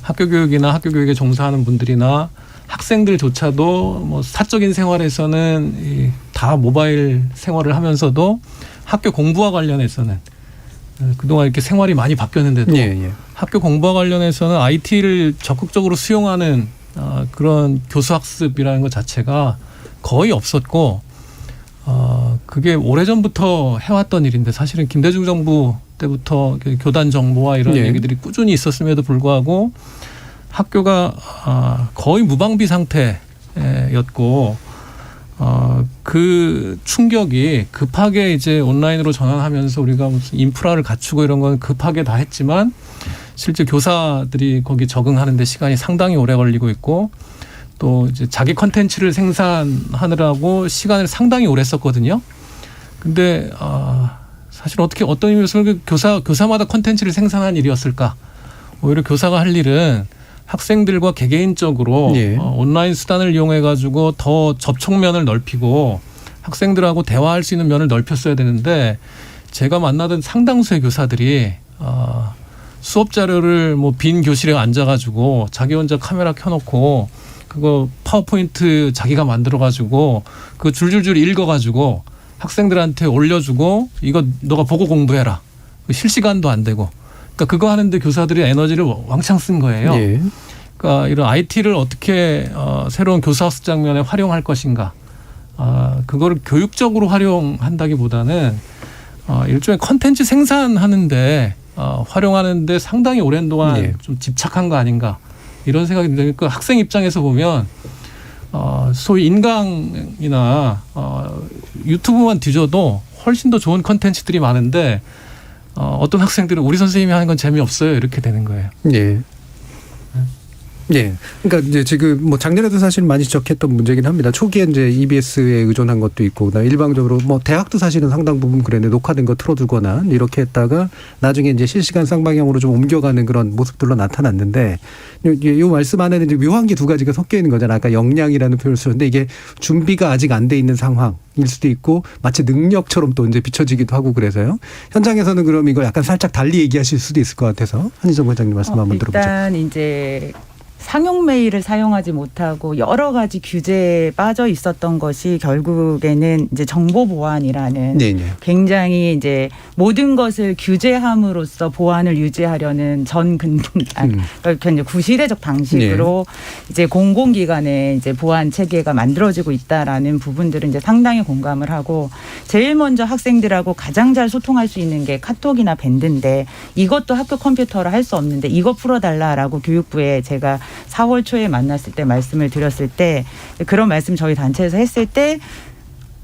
학교 교육이나 학교 교육에 종사하는 분들이나 학생들조차도 뭐 사적인 생활에서는 다 모바일 생활을 하면서도 학교 공부와 관련해서는 그동안 이렇게 생활이 많이 바뀌었는데도 학교 공부와 관련해서는 IT를 적극적으로 수용하는 그런 교수학습이라는 것 자체가 거의 없었고 그게 오래전부터 해왔던 일인데 사실은 김대중 정부 때부터 교단 정보와 이런 얘기들이 꾸준히 있었음에도 불구하고 학교가 거의 무방비 상태였고 그 충격이 급하게 이제 온라인으로 전환하면서 우리가 무슨 인프라를 갖추고 이런 건 급하게 다 했지만 실제 교사들이 거기 적응하는 데 시간이 상당히 오래 걸리고 있고 또 이제 자기 컨텐츠를 생산하느라고 시간을 상당히 오래 썼거든요. 근데 사실 어떤 의미에서 교사마다 컨텐츠를 생산한 일이었을까? 오히려 교사가 할 일은 학생들과 개개인적으로 온라인 수단을 이용해 가지고 더 접촉면을 넓히고 학생들하고 대화할 수 있는 면을 넓혔어야 되는데 제가 만나던 상당수의 교사들이 수업 자료를 뭐 빈 교실에 앉아가지고 자기 혼자 카메라 켜놓고 그거 파워포인트 자기가 만들어가지고 그거 줄줄줄 읽어가지고 학생들한테 올려주고 이거 너가 보고 공부해라. 실시간도 안 되고. 그러니까 그거 하는데 교사들이 에너지를 왕창 쓴 거예요. 그러니까 이런 IT를 어떻게 새로운 교사학습 장면에 활용할 것인가. 그거를 교육적으로 활용한다기보다는 일종의 컨텐츠 생산하는데 활용하는데 상당히 오랜 동안 예. 좀 집착한 거 아닌가 이런 생각이 드는데 그 학생 입장에서 보면 소위 인강이나 유튜브만 뒤져도 훨씬 더 좋은 컨텐츠들이 많은데 어떤 학생들은 우리 선생님이 하는 건 재미없어요 이렇게 되는 거예요. 예. 예. 그러니까 이제 지금 뭐 작년에도 사실 많이 지적했던 문제긴 합니다. 초기에 이제 EBS에 의존한 것도 있고, 그다음에 일방적으로 뭐 대학도 사실은 상당 부분 그랬는데 녹화된 거 틀어두거나 이렇게 했다가 나중에 이제 실시간 쌍방향으로 좀 옮겨가는 그런 모습들로 나타났는데, 이 말씀 안에는 이제 묘한 게 두 가지가 섞여 있는 거잖아요. 아까 역량이라는 표현을 쓰는데 이게 준비가 아직 안 돼 있는 상황일 수도 있고 마치 능력처럼 또 이제 비춰지기도 하고 그래서요. 현장에서는 그럼 이걸 약간 살짝 달리 얘기하실 수도 있을 것 같아서 한희정 회장님 말씀 한번 들어보죠. 일단 이제 상용 메일을 사용하지 못하고 여러 가지 규제에 빠져 있었던 것이 결국에는 이제 정보 보안이라는 네네. 굉장히 이제 모든 것을 규제함으로써 보안을 유지하려는 그러니까 이제 구시대적 방식으로 이제 공공기관의 이제 보안 체계가 만들어지고 있다라는 부분들은 이제 상당히 공감을 하고 제일 먼저 학생들하고 가장 잘 소통할 수 있는 게 카톡이나 밴드인데 이것도 학교 컴퓨터로 할 수 없는데 이거 풀어달라라고 교육부에 제가 4월 초에 만났을 때 말씀을 드렸을 때 그런 말씀 저희 단체에서 했을 때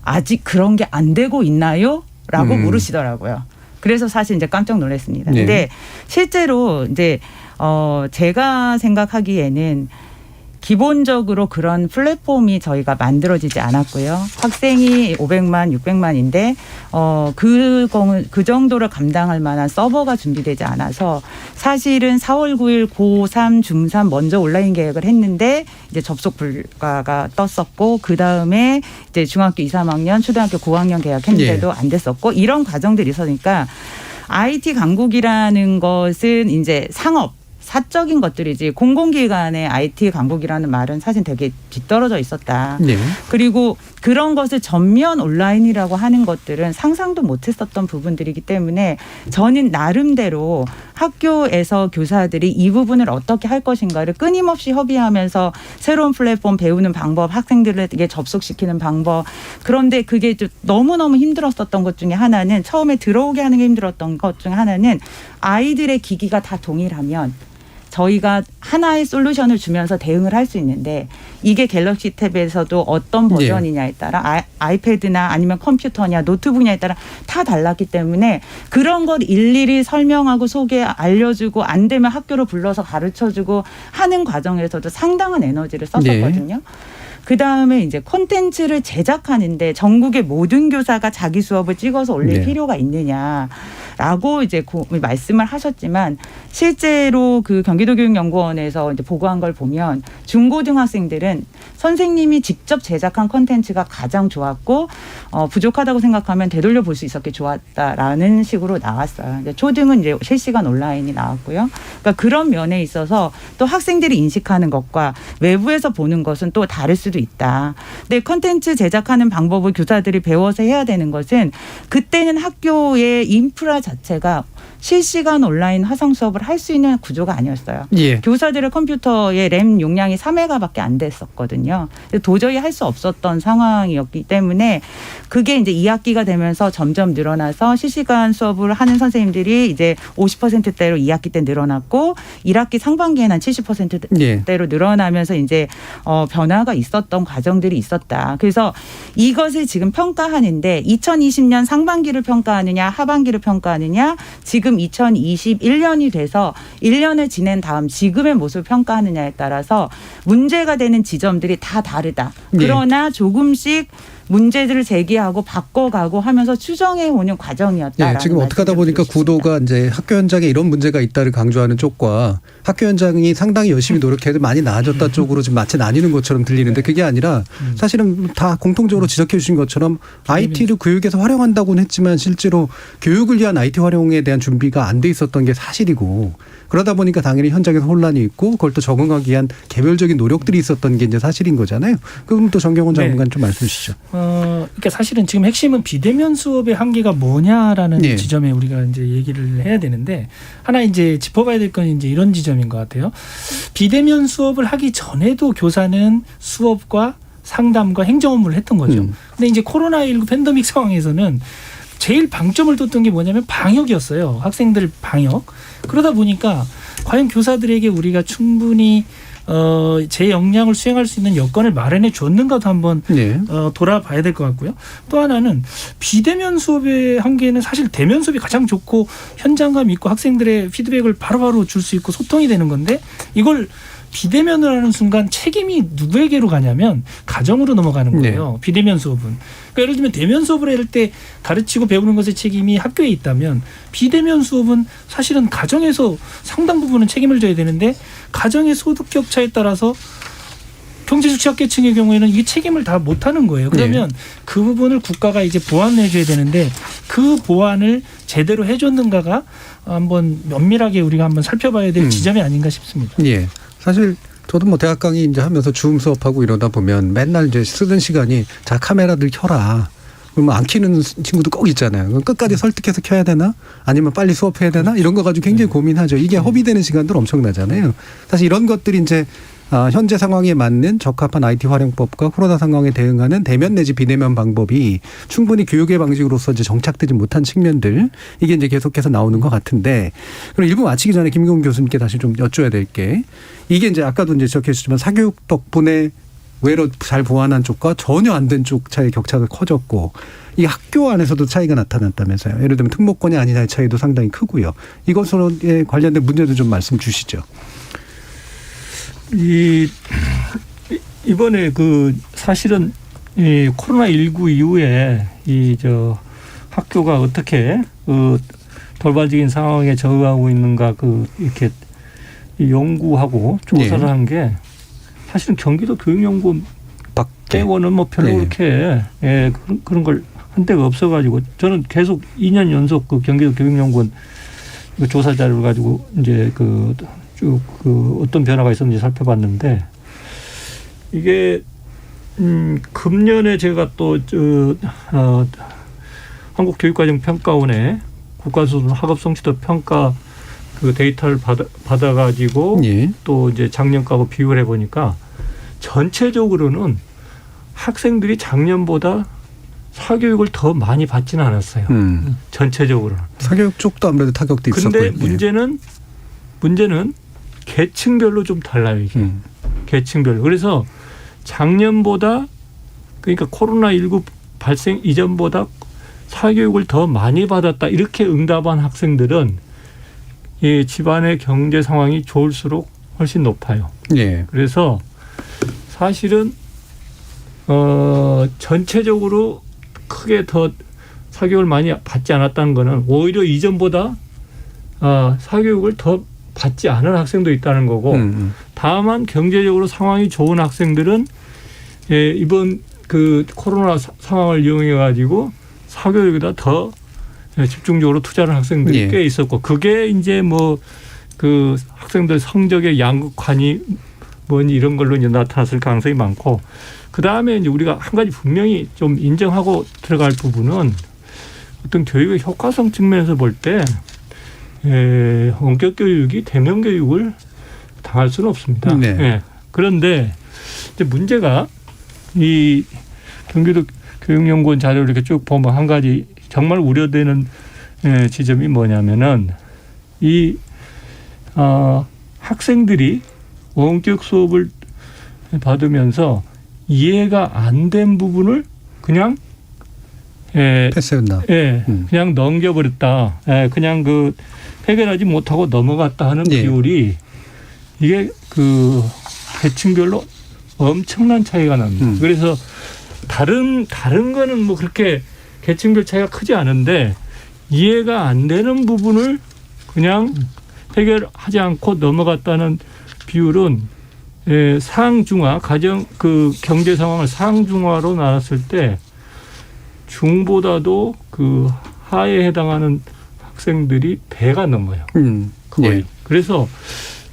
아직 그런 게 안 되고 있나요? 라고 물으시더라고요. 그래서 사실 이제 깜짝 놀랐습니다. 네. 근데 실제로 이제 제가 생각하기에는 기본적으로 그런 플랫폼이 저희가 만들어지지 않았고요. 학생이 500만, 600만인데 그 정도를 감당할 만한 서버가 준비되지 않아서 사실은 4월 9일 고3, 중3 먼저 온라인 계획을 했는데 이제 접속 불가가 떴었고 그다음에 이제 중학교 2, 3학년, 초등학교 고학년 계약했는데도 안 됐었고 이런 과정들이 있으니까 IT 강국이라는 것은 이제 사적인 것들이지 공공기관의 IT 강국이라는 말은 사실 되게 뒤떨어져 있었다. 네. 그리고 그런 것을 전면 온라인이라고 하는 것들은 상상도 못했었던 부분들이기 때문에 저는 나름대로 학교에서 교사들이 이 부분을 어떻게 할 것인가를 끊임없이 협의하면서 새로운 플랫폼 배우는 방법, 학생들에게 접속시키는 방법. 그런데 그게 좀 너무너무 힘들었었던 것 중에 하나는 처음에 들어오게 하는 게 힘들었던 것 중에 하나는 아이들의 기기가 다 동일하면 저희가 하나의 솔루션을 주면서 대응을 할 수 있는데 이게 갤럭시 탭에서도 어떤 버전이냐에 따라 아이패드나 아니면 컴퓨터냐 노트북냐에 따라 다 달랐기 때문에 그런 걸 일일이 설명하고 알려주고 안 되면 학교로 불러서 가르쳐주고 하는 과정에서도 상당한 에너지를 썼었거든요. 그다음에 이제 콘텐츠를 제작하는데 전국의 모든 교사가 자기 수업을 찍어서 올릴 필요가 있느냐라고 이제 말씀을 하셨지만 실제로 그 경기도교육연구원에서 이제 보고한 걸 보면 중고등학생들은 선생님이 직접 제작한 콘텐츠가 가장 좋았고 부족하다고 생각하면 되돌려 볼 수 있었기에 좋았다라는 식으로 나왔어요. 이제 초등은 이제 실시간 온라인이 나왔고요. 그러니까 그런 면에 있어서 또 학생들이 인식하는 것과 외부에서 보는 것은 또 다를 수도 있다. 근데 콘텐츠 제작하는 방법을 교사들이 배워서 해야 되는 것은 그때는 학교의 인프라 자체가 실시간 온라인 화상 수업을 할 수 있는 구조가 아니었어요. 교사들의 컴퓨터의 램 용량이 3메가밖에 안 됐었거든요. 도저히 할 수 없었던 상황이었기 때문에 그게 이제 2학기가 되면서 점점 늘어나서 실시간 수업을 하는 선생님들이 이제 50%대로 2학기 때 늘어났고 1학기 상반기에는 한 70%대로 늘어나면서 이제 변화가 있었던 과정들이 있었다. 그래서 이것을 지금 평가하는데 2020년 상반기를 평가하느냐 하반기를 평가하느냐 지금 2021년이 돼서 1년을 지낸 다음 지금의 모습을 평가하느냐에 따라서 문제가 되는 지점들이 다 다르다. 그러나 조금씩 문제들을 제기하고 바꿔가고 하면서 추정해 오는 과정이었다. 지금 어떻게 하다 보니까 구도가 이제 학교 현장에 이런 문제가 있다를 강조하는 쪽과 학교 현장이 상당히 열심히 노력해도 많이 나아졌다 쪽으로 지금 마치 나뉘는 것처럼 들리는데 그게 아니라 사실은 다 공통적으로 지적해 주신 것처럼 IT를 교육에서 활용한다고는 했지만 실제로 교육을 위한 IT 활용에 대한 준비가 안 돼 있었던 게 사실이고 그러다 보니까 당연히 현장에서 혼란이 있고 그걸 또 적응하기 위한 개별적인 노력들이 있었던 게 이제 사실인 거잖아요. 그럼 또 정경원 장관 좀 말씀해 주시죠. 그러니까 사실은 지금 핵심은 비대면 수업의 한계가 뭐냐라는 지점에 우리가 이제 얘기를 해야 되는데 하나 이제 짚어봐야 될 건 이제 이런 지점인 것 같아요. 비대면 수업을 하기 전에도 교사는 수업과 상담과 행정 업무를 했던 거죠. 근데 이제 코로나19 팬데믹 상황에서는 제일 방점을 뒀던 게 뭐냐면 방역이었어요. 학생들 방역. 그러다 보니까 과연 교사들에게 우리가 충분히 제 역량을 수행할 수 있는 여건을 마련해 줬는가도 한번 돌아봐야 될 것 같고요. 또 하나는 비대면 수업의 한계는 사실 대면 수업이 가장 좋고 현장감 있고 학생들의 피드백을 바로바로 줄 수 있고 소통이 되는 건데 이걸 비대면을 하는 순간 책임이 누구에게로 가냐면 가정으로 넘어가는 거예요. 비대면 수업은. 그러니까 예를 들면 대면 수업을 할 때 가르치고 배우는 것의 책임이 학교에 있다면 비대면 수업은 사실은 가정에서 상당 부분은 책임을 져야 되는데 가정의 소득 격차에 따라서 경제적 취약계층의 경우에는 이 책임을 다 못하는 거예요. 그러면 그 부분을 국가가 이제 보완을 해줘야 되는데 그 보완을 제대로 해줬는가가 한번 면밀하게 우리가 한번 살펴봐야 될 지점이 아닌가 싶습니다. 예. 사실 저도 뭐 대학 강의 이제 하면서 줌 수업하고 이러다 보면 맨날 이제 쓰던 시간이 자 카메라들 켜라. 그러면 안 키는 친구도 꼭 있잖아요. 그럼 끝까지 설득해서 켜야 되나? 아니면 빨리 수업해야 되나? 이런 거 가지고 굉장히 고민하죠. 이게 허비되는 시간들 엄청나잖아요. 사실 이런 것들이 이제 현재 상황에 맞는 적합한 IT 활용법과 코로나 상황에 대응하는 대면 내지 비대면 방법이 충분히 교육의 방식으로서 이제 정착되지 못한 측면들 이게 이제 계속해서 나오는 것 같은데 그럼 1부 마치기 전에 김경훈 교수님께 다시 좀 여쭤야 될 게 이게 이제 아까도 이제 지적했지만 사교육 덕분에 외로 잘 보완한 쪽과 전혀 안 된 쪽 차이 격차가 커졌고 이 학교 안에서도 차이가 나타났다면서요. 예를 들면 특목권이 아니냐의 차이도 상당히 크고요. 이것에 관련된 문제도 좀 말씀 주시죠. 이번에 사실은 이 코로나19 이후에 학교가 어떻게 돌발적인 상황에 적응하고 있는가 이렇게 연구하고 조사를 한 게 사실은 경기도 교육연구원 빼고는 뭐 별로 그렇게 그런 걸 한 데가 없어가지고 저는 계속 2년 연속 경기도 교육연구원 조사 자료를 가지고 이제 쭉 어떤 변화가 있었는지 살펴봤는데 이게 금년에 제가 또 한국교육과정평가원에 국가수준 학업성취도 평가 데이터를 받아가지고 또 이제 작년하고 비교를 해보니까 전체적으로는 학생들이 작년보다 사교육을 더 많이 받지는 않았어요. 전체적으로는. 사교육 쪽도 아무래도 타격도 있었고요. 그런데 문제는 계층별로 좀 달라요, 이게. 계층별로. 그래서 작년보다 그러니까 코로나19 발생 이전보다 사교육을 더 많이 받았다. 이렇게 응답한 학생들은 이 집안의 경제 상황이 좋을수록 훨씬 높아요. 그래서 사실은 전체적으로 크게 더 사교육을 많이 받지 않았다는 거는 오히려 이전보다 사교육을 더 받지 않은 학생도 있다는 거고 다만 경제적으로 상황이 좋은 학생들은 이번 코로나 상황을 이용해 가지고 사교육에다 더 집중적으로 투자하는 학생들이 꽤 있었고 그게 이제 학생들 성적의 양극화니 뭐니 이런 걸로 이제 나타났을 가능성이 많고 그 다음에 이제 우리가 한 가지 분명히 좀 인정하고 들어갈 부분은 어떤 교육의 효과성 측면에서 볼 때 원격 교육이 대면 교육을 당할 수는 없습니다. 그런데 이제 문제가 이 경기도 교육연구원 자료를 이렇게 쭉 보면 한 가지 정말 우려되는 지점이 뭐냐면은 학생들이 원격 수업을 받으면서 이해가 안 된 부분을 그냥 패스했나? 그냥 넘겨버렸다. 그냥 해결하지 못하고 넘어갔다 하는 비율이 이게 계층별로 엄청난 차이가 납니다. 그래서 다른 거는 뭐 그렇게 계층별 차이가 크지 않은데 이해가 안 되는 부분을 그냥 해결하지 않고 넘어갔다는 비율은 상중하 가정 경제 상황을 상중하로 나눴을 때 중보다도 하에 해당하는 학생들이 배가 넘어요. 거의. 그래서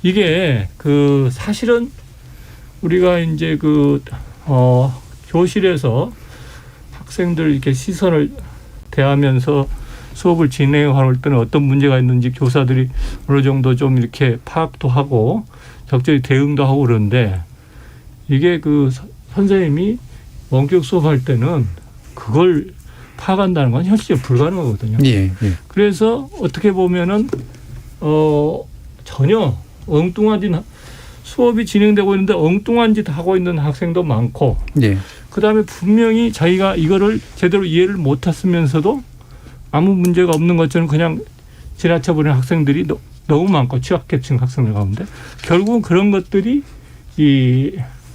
이게 사실은 우리가 이제 교실에서 학생들 이렇게 시선을 대하면서 수업을 진행할 때는 어떤 문제가 있는지 교사들이 어느 정도 좀 이렇게 파악도 하고 적절히 대응도 하고 그러는데 이게 선생님이 원격 수업할 때는 그걸 파악한다는 건 현실적으로 불가능하거든요. 예. 그래서 어떻게 보면은 전혀 엉뚱한 짓 수업이 진행되고 있는데 엉뚱한 짓 하고 있는 학생도 많고 예. 그다음에 분명히 자기가 이거를 제대로 이해를 못했으면서도 아무 문제가 없는 것처럼 그냥 지나쳐버리는 학생들이 너무 많고 취약계층 학생들 가운데 결국은 그런 것들이 이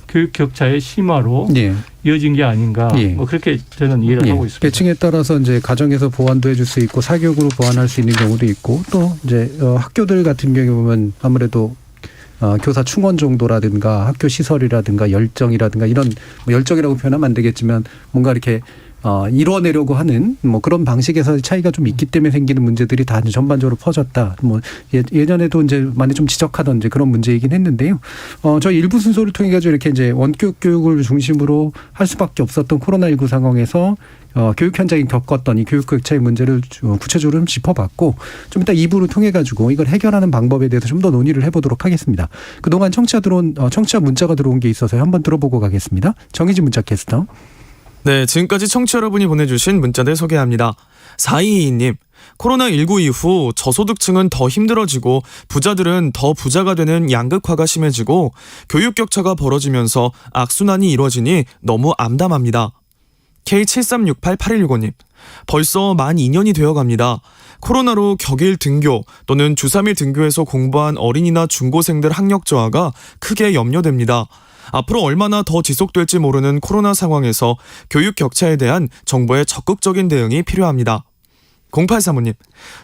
교육 격차의 심화로 예. 이어진 게 아닌가 뭐 그렇게 저는 이해를 하고 있습니다. 계층에 따라서 이제 가정에서 보완도 해줄 수 있고 사교육으로 보완할 수 있는 경우도 있고 또 이제 학교들 같은 경우에 보면 아무래도 교사 충원 정도라든가 학교 시설이라든가 열정이라든가 이런 뭐 열정이라고 표현하면 안 되겠지만 뭔가 이렇게 이뤄내려고 하는 뭐 그런 방식에서 차이가 좀 있기 때문에 생기는 문제들이 다 전반적으로 퍼졌다. 뭐 예전에도 이제 많이 좀 지적하던 이제 그런 문제이긴 했는데요. 저희 일부 순서를 통해 가지고 이렇게 이제 원격 교육을 중심으로 할 수밖에 없었던 코로나19 상황에서 교육 현장이 겪었던 이 교육 격차의 문제를 구체적으로 좀 짚어봤고 좀 이따 2부를 통해 가지고 이걸 해결하는 방법에 대해서 좀 더 논의를 해보도록 하겠습니다. 그동안 청취자 문자가 들어온 게 있어서 한번 들어보고 가겠습니다. 정희진 문자 캐스터. 네, 지금까지 청취자 여러분이 보내주신 문자들 소개합니다. 4222님, 코로나19 이후 저소득층은 더 힘들어지고 부자들은 더 부자가 되는 양극화가 심해지고 교육 격차가 벌어지면서 악순환이 이루어지니 너무 암담합니다. K73688165님, 벌써 만 2년이 되어갑니다. 코로나로 격일 등교 또는 주 3일 등교에서 공부한 어린이나 중고생들 학력 저하가 크게 염려됩니다. 앞으로 얼마나 더 지속될지 모르는 코로나 상황에서 교육 격차에 대한 정부의 적극적인 대응이 필요합니다. 0835님,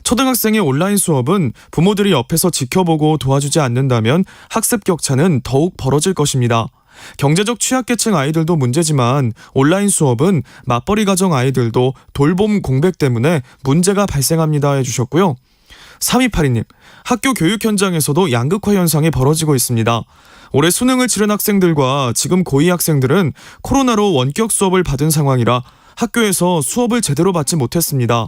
초등학생의 온라인 수업은 부모들이 옆에서 지켜보고 도와주지 않는다면 학습 격차는 더욱 벌어질 것입니다. 경제적 취약계층 아이들도 문제지만 온라인 수업은 맞벌이 가정 아이들도 돌봄 공백 때문에 문제가 발생합니다 해주셨고요. 3282님, 학교 교육 현장에서도 양극화 현상이 벌어지고 있습니다. 올해 수능을 치른 학생들과 지금 고2 학생들은 코로나로 원격 수업을 받은 상황이라 학교에서 수업을 제대로 받지 못했습니다.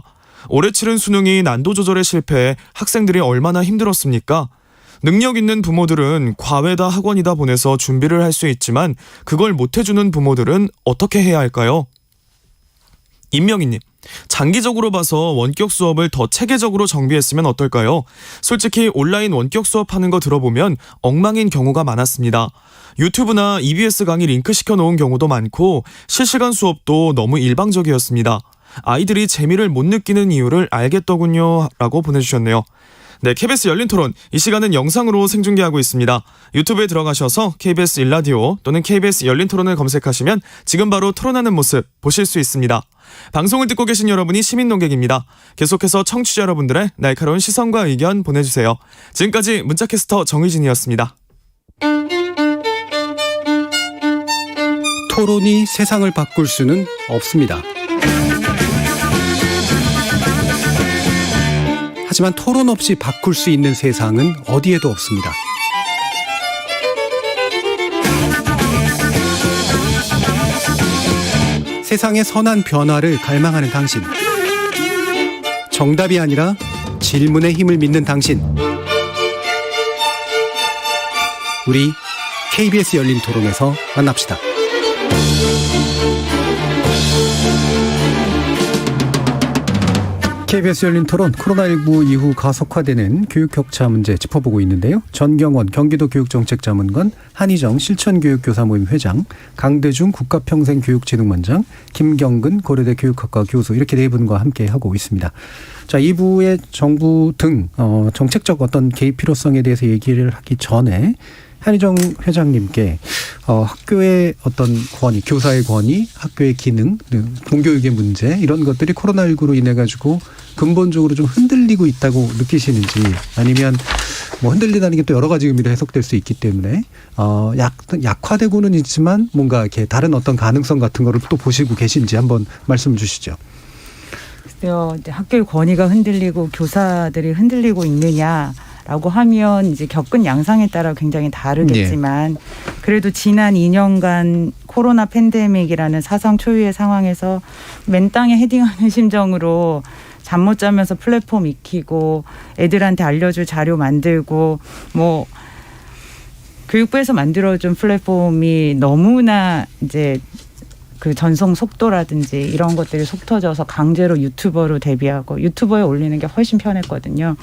올해 치른 수능이 난도 조절에 실패해 학생들이 얼마나 힘들었습니까? 능력 있는 부모들은 과외다 학원이다 보내서 준비를 할 수 있지만 그걸 못해주는 부모들은 어떻게 해야 할까요? 임명희님, 장기적으로 봐서 원격 수업을 더 체계적으로 정비했으면 어떨까요? 솔직히 온라인 원격 수업하는 거 들어보면 엉망인 경우가 많았습니다. 유튜브나 EBS 강의 링크 시켜놓은 경우도 많고 실시간 수업도 너무 일방적이었습니다. 아이들이 재미를 못 느끼는 이유를 알겠더군요 라고 보내주셨네요. 네, KBS 열린 토론, 이 시간은 영상으로 생중계하고 있습니다. 유튜브에 들어가셔서 KBS 일라디오 또는 KBS 열린 토론을 검색하시면 지금 바로 토론하는 모습 보실 수 있습니다. 방송을 듣고 계신 여러분이 시민 논객입니다. 계속해서 청취자 여러분들의 날카로운 시선과 의견 보내주세요. 지금까지 문자캐스터 정의진이었습니다. 토론이 세상을 바꿀 수는 없습니다. 하지만 토론 없이 바꿀 수 있는 세상은 어디에도 없습니다. 세상의 선한 변화를 갈망하는 당신. 정답이 아니라 질문의 힘을 믿는 당신. 우리 KBS 열린 토론에서 만납시다. KBS 열린 토론, 코로나19 이후 가속화되는 교육 격차 문제 짚어보고 있는데요. 전경원 경기도 교육정책자문관, 한희정 실천교육교사 모임 회장, 강대중 국가평생교육진흥원장, 김경근 고려대 교육학과 교수, 이렇게 네 분과 함께 하고 있습니다. 자, 2부의 정부 등 정책적 어떤 개입 필요성에 대해서 얘기를 하기 전에 한희정 회장님께 학교의 어떤 권위, 교사의 권위, 학교의 기능, 공교육의 문제, 이런 것들이 코로나19로 인해 가지고 근본적으로 좀 흔들리고 있다고 느끼시는지, 아니면 뭐 흔들리다는 게 또 여러 가지 의미로 해석될 수 있기 때문에 약화되고는 있지만 뭔가 이렇게 다른 어떤 가능성 같은 거를 또 보시고 계신지 한번 말씀 주시죠. 이제 학교의 권위가 흔들리고 교사들이 흔들리고 있느냐라고 하면 이제 겪은 양상에 따라 굉장히 다르겠지만 그래도 지난 2년간 코로나 팬데믹이라는 사상 초유의 상황에서 맨 땅에 헤딩하는 심정으로 잠 못 자면서 플랫폼 익히고 애들한테 알려줄 자료 만들고 뭐 교육부에서 만들어준 플랫폼이 너무나 이제 그 전송 속도라든지 이런 것들이 속 터져서 강제로 유튜버로 데뷔하고 유튜버에 올리는 게 훨씬 편했거든요.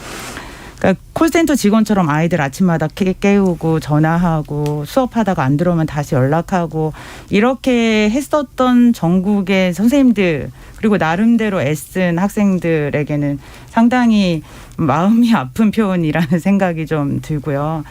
그러니까 콜센터 직원처럼 아이들 아침마다 깨우고 전화하고 수업하다가 안 들어오면 다시 연락하고 이렇게 했었던 전국의 선생님들 그리고 나름대로 애쓴 학생들에게는 상당히 마음이 아픈 표현이라는 생각이 좀 들고요.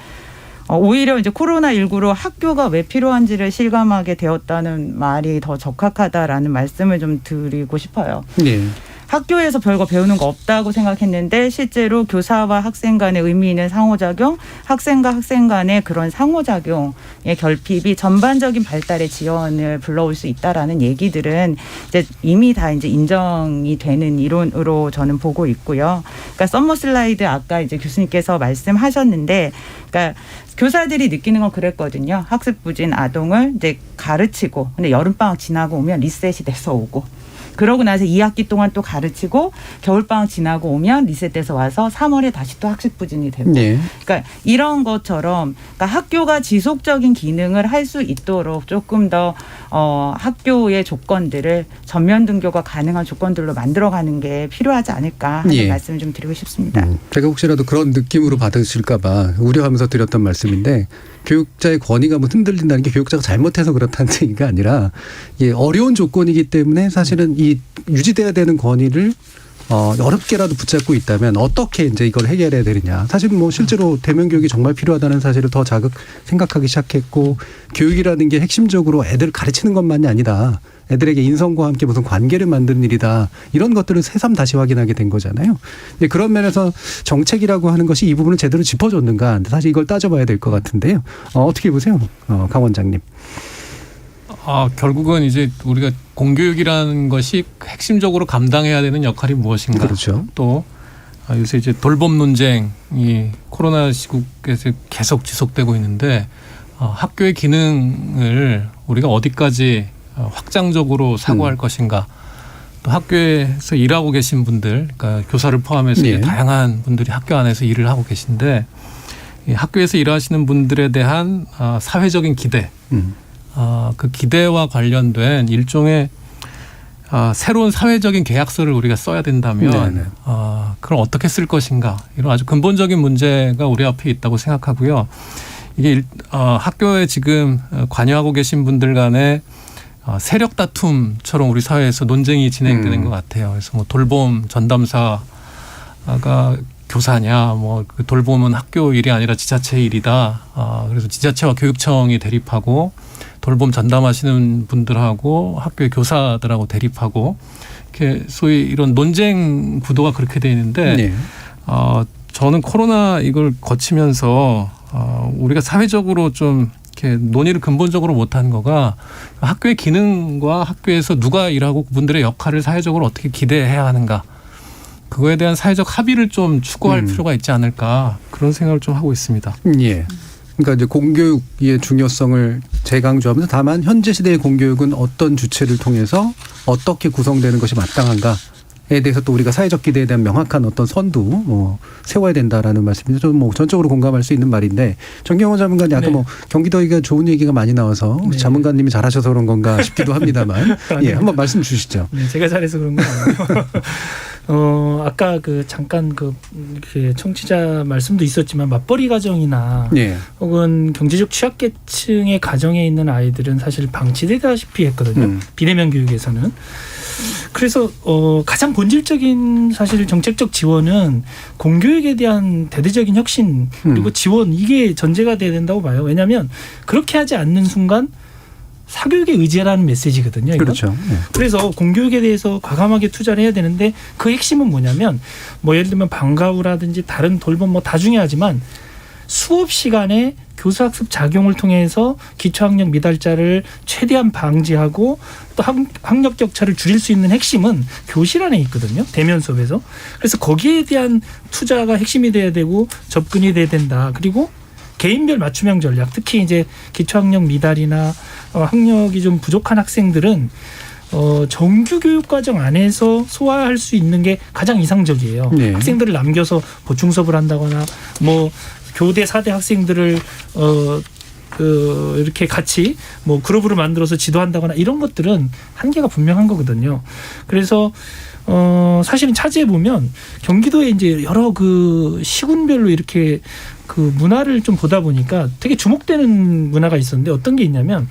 오히려 이제 코로나19로 학교가 왜 필요한지를 실감하게 되었다는 말이 더 적합하다라는 말씀을 좀 드리고 싶어요. 네. 학교에서 별거 배우는 거 없다고 생각했는데 실제로 교사와 학생 간의 의미 있는 상호작용, 학생과 학생 간의 그런 상호작용의 결핍이 전반적인 발달의 지연을 불러올 수 있다라는 얘기들은 이제 이미 다 이제 인정이 되는 이론으로 저는 보고 있고요. 그러니까 썸머 슬라이드 아까 이제 교수님께서 말씀하셨는데, 그러니까 교사들이 느끼는 건 그랬거든요. 학습 부진 아동을 이제 가르치고, 근데 여름방학 지나고 오면 리셋이 돼서 오고. 그러고 나서 2학기 동안 또 가르치고 겨울방학 지나고 오면 리셋돼서 와서 3월에 다시 또 학습 부진이 되고. 네. 그러니까 이런 것처럼 그러니까 학교가 지속적인 기능을 할 수 있도록 조금 더 학교의 조건들을 전면 등교가 가능한 조건들로 만들어가는 게 필요하지 않을까 하는 예. 말씀을 좀 드리고 싶습니다. 제가 혹시라도 그런 느낌으로 받으실까 봐 우려하면서 드렸던 말씀인데 교육자의 권위가 뭐 흔들린다는 게 교육자가 잘못해서 그렇다는 얘기가 아니라 예, 어려운 조건이기 때문에 사실은 이 유지돼야 되는 권위를 어렵게라도 붙잡고 있다면 어떻게 이제 이걸 해결해야 되느냐. 사실 뭐 실제로 대면 교육이 정말 필요하다는 사실을 더 생각하기 시작했고 교육이라는 게 핵심적으로 애들 가르치는 것만이 아니다. 애들에게 인성과 함께 무슨 관계를 만드는 일이다. 이런 것들을 새삼 다시 확인하게 된 거잖아요. 그런 면에서 정책이라고 하는 것이 이 부분을 제대로 짚어줬는가. 사실 이걸 따져봐야 될 것 같은데요. 어떻게 보세요? 강 원장님. 결국은 이제 우리가 공교육이라는 것이 핵심적으로 감당해야 되는 역할이 무엇인가. 그렇죠. 또 요새 이제 돌봄 논쟁이 코로나 시국에서 계속 지속되고 있는데 학교의 기능을 우리가 어디까지 확장적으로 사고할 것인가. 또 학교에서 일하고 계신 분들, 그러니까 교사를 포함해서 네. 다양한 분들이 학교 안에서 일을 하고 계신데 이 학교에서 일하시는 분들에 대한 사회적인 기대, 그 기대와 관련된 일종의 새로운 사회적인 계약서를 우리가 써야 된다면 그걸 어떻게 쓸 것인가, 이런 아주 근본적인 문제가 우리 앞에 있다고 생각하고요. 이게 학교에 지금 관여하고 계신 분들 간에 세력 다툼처럼 우리 사회에서 논쟁이 진행되는 것 같아요. 그래서 뭐 돌봄 전담사가 교사냐, 뭐 그 돌봄은 학교 일이 아니라 지자체 일이다. 그래서 지자체와 교육청이 대립하고 돌봄 전담하시는 분들하고 학교의 교사들하고 대립하고 이렇게 소위 이런 논쟁 구도가 그렇게 돼 있는데 네. 저는 코로나 이걸 거치면서 우리가 사회적으로 좀 이렇게 논의를 근본적으로 못한 거가 학교의 기능과 학교에서 누가 일하고 그분들의 역할을 사회적으로 어떻게 기대해야 하는가, 그거에 대한 사회적 합의를 좀 추구할 필요가 있지 않을까, 그런 생각을 좀 하고 있습니다. 예. 그러니까 이제 공교육의 중요성을 재강조하면서 다만 현재 시대의 공교육은 어떤 주체를 통해서 어떻게 구성되는 것이 마땅한가에 대해서 또 우리가 사회적 기대에 대한 명확한 어떤 선도 세워야 된다라는 말씀인데 저는 뭐 전적으로 공감할 수 있는 말인데 정경원 자문관이 아까 뭐 경기도의가 좋은 얘기가 많이 나와서 우리 자문관님이 잘하셔서 그런 건가 싶기도 합니다만 예, 한번 말씀 주시죠. 네, 제가 잘해서 그런 건 아니고. 아까 잠깐 청취자 말씀도 있었지만 맞벌이 가정이나 혹은 경제적 취약계층의 가정에 있는 아이들은 사실 방치되다시피 했거든요. 비대면 교육에서는. 그래서 가장 본질적인 사실 정책적 지원은 공교육에 대한 대대적인 혁신 그리고 지원, 이게 전제가 돼야 된다고 봐요. 왜냐하면 그렇게 하지 않는 순간 사교육에 의지하라는 메시지거든요. 이건. 그렇죠. 네. 그래서 공교육에 대해서 과감하게 투자를 해야 되는데 그 핵심은 뭐냐면 뭐 예를 들면 방과후라든지 다른 돌봄 뭐 다 중요하지만 수업 시간에 교수학습 작용을 통해서 기초학력 미달자를 최대한 방지하고 또 학력 격차를 줄일 수 있는 핵심은 교실 안에 있거든요. 대면 수업에서. 그래서 거기에 대한 투자가 핵심이 돼야 되고 접근이 돼야 된다. 그리고 개인별 맞춤형 전략, 특히 이제 기초학력 미달이나 학력이 좀 부족한 학생들은 정규 교육 과정 안에서 소화할 수 있는 게 가장 이상적이에요. 네. 학생들을 남겨서 보충 수업을 한다거나 뭐 교대 4대 학생들을 이렇게 같이 뭐 그룹으로 만들어서 지도한다거나 이런 것들은 한계가 분명한 거거든요. 그래서 사실은 차지해 보면 경기도에 이제 여러 그 시군별로 이렇게 그 문화를 좀 보다 보니까 되게 주목되는 문화가 있었는데 어떤 게 있냐면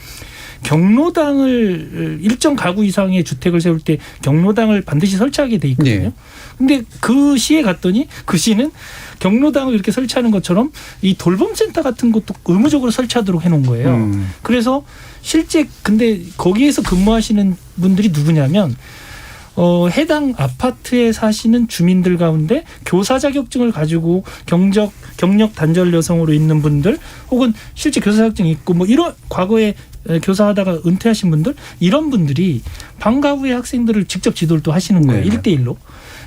경로당을 일정 가구 이상의 주택을 세울 때 경로당을 반드시 설치하게 돼 있거든요. 네. 근데 그 시에 갔더니 그 시는 경로당을 이렇게 설치하는 것처럼 이 돌봄센터 같은 것도 의무적으로 설치하도록 해놓은 거예요. 그래서 실제 근데 거기에서 근무하시는 분들이 누구냐면 해당 아파트에 사시는 주민들 가운데 교사 자격증을 가지고 경력 단절 여성으로 있는 분들 혹은 실제 교사 자격증이 있고 뭐 이런 과거에 교사하다가 은퇴하신 분들 이런 분들이 방과 후에 학생들을 직접 지도를 또 하시는 거예요. 1대1로.